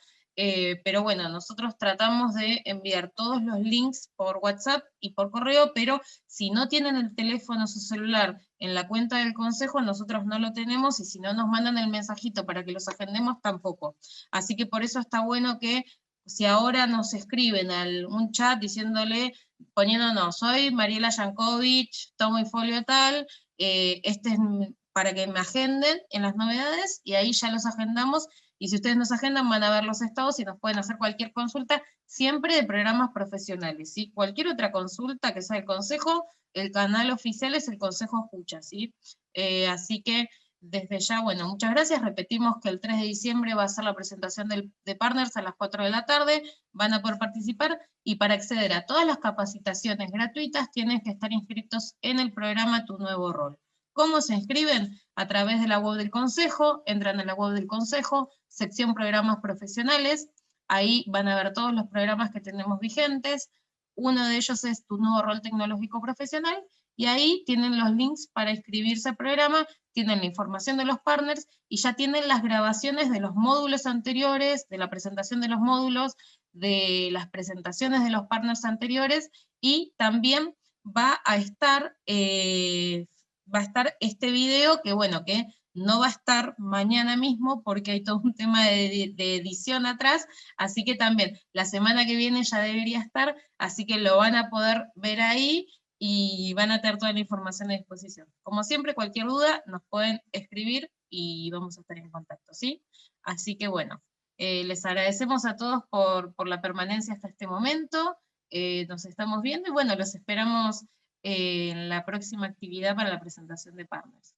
pero bueno, nosotros tratamos de enviar todos los links por WhatsApp y por correo, pero si no tienen el teléfono o su celular en la cuenta del consejo, nosotros no lo tenemos, y si no nos mandan el mensajito para que los agendemos, tampoco. Así que por eso está bueno que, si ahora nos escriben a un chat poniéndonos, soy Mariela Yankovich, tomo y folio tal, este es para que me agenden en las novedades, y ahí ya los agendamos, y si ustedes nos agendan van a ver los estados y nos pueden hacer cualquier consulta, siempre de programas profesionales, ¿sí? Cualquier otra consulta que sea el consejo, el canal oficial es el Consejo Escucha, ¿sí? Así que desde ya, bueno, muchas gracias. Repetimos que el 3 de diciembre va a ser la presentación de Partners a las 4 de la tarde, van a poder participar, y para acceder a todas las capacitaciones gratuitas tienen que estar inscritos en el programa Tu Nuevo Rol. ¿Cómo se inscriben? A través de la web del Consejo, entran a la web del Consejo, sección Programas Profesionales, ahí van a ver todos los programas que tenemos vigentes, uno de ellos es Tu Nuevo Rol Tecnológico Profesional, y ahí tienen los links para inscribirse al programa, tienen la información de los partners, y ya tienen las grabaciones de los módulos anteriores, de la presentación de los módulos, de las presentaciones de los partners anteriores, y también va a estar este video, que bueno, que no va a estar mañana mismo, porque hay todo un tema de edición atrás, así que también la semana que viene ya debería estar, así que lo van a poder ver ahí, y van a tener toda la información a disposición. Como siempre, cualquier duda nos pueden escribir y vamos a estar en contacto, ¿sí? Así que bueno, les agradecemos a todos por la permanencia hasta este momento, nos estamos viendo y bueno, los esperamos en la próxima actividad para la presentación de partners.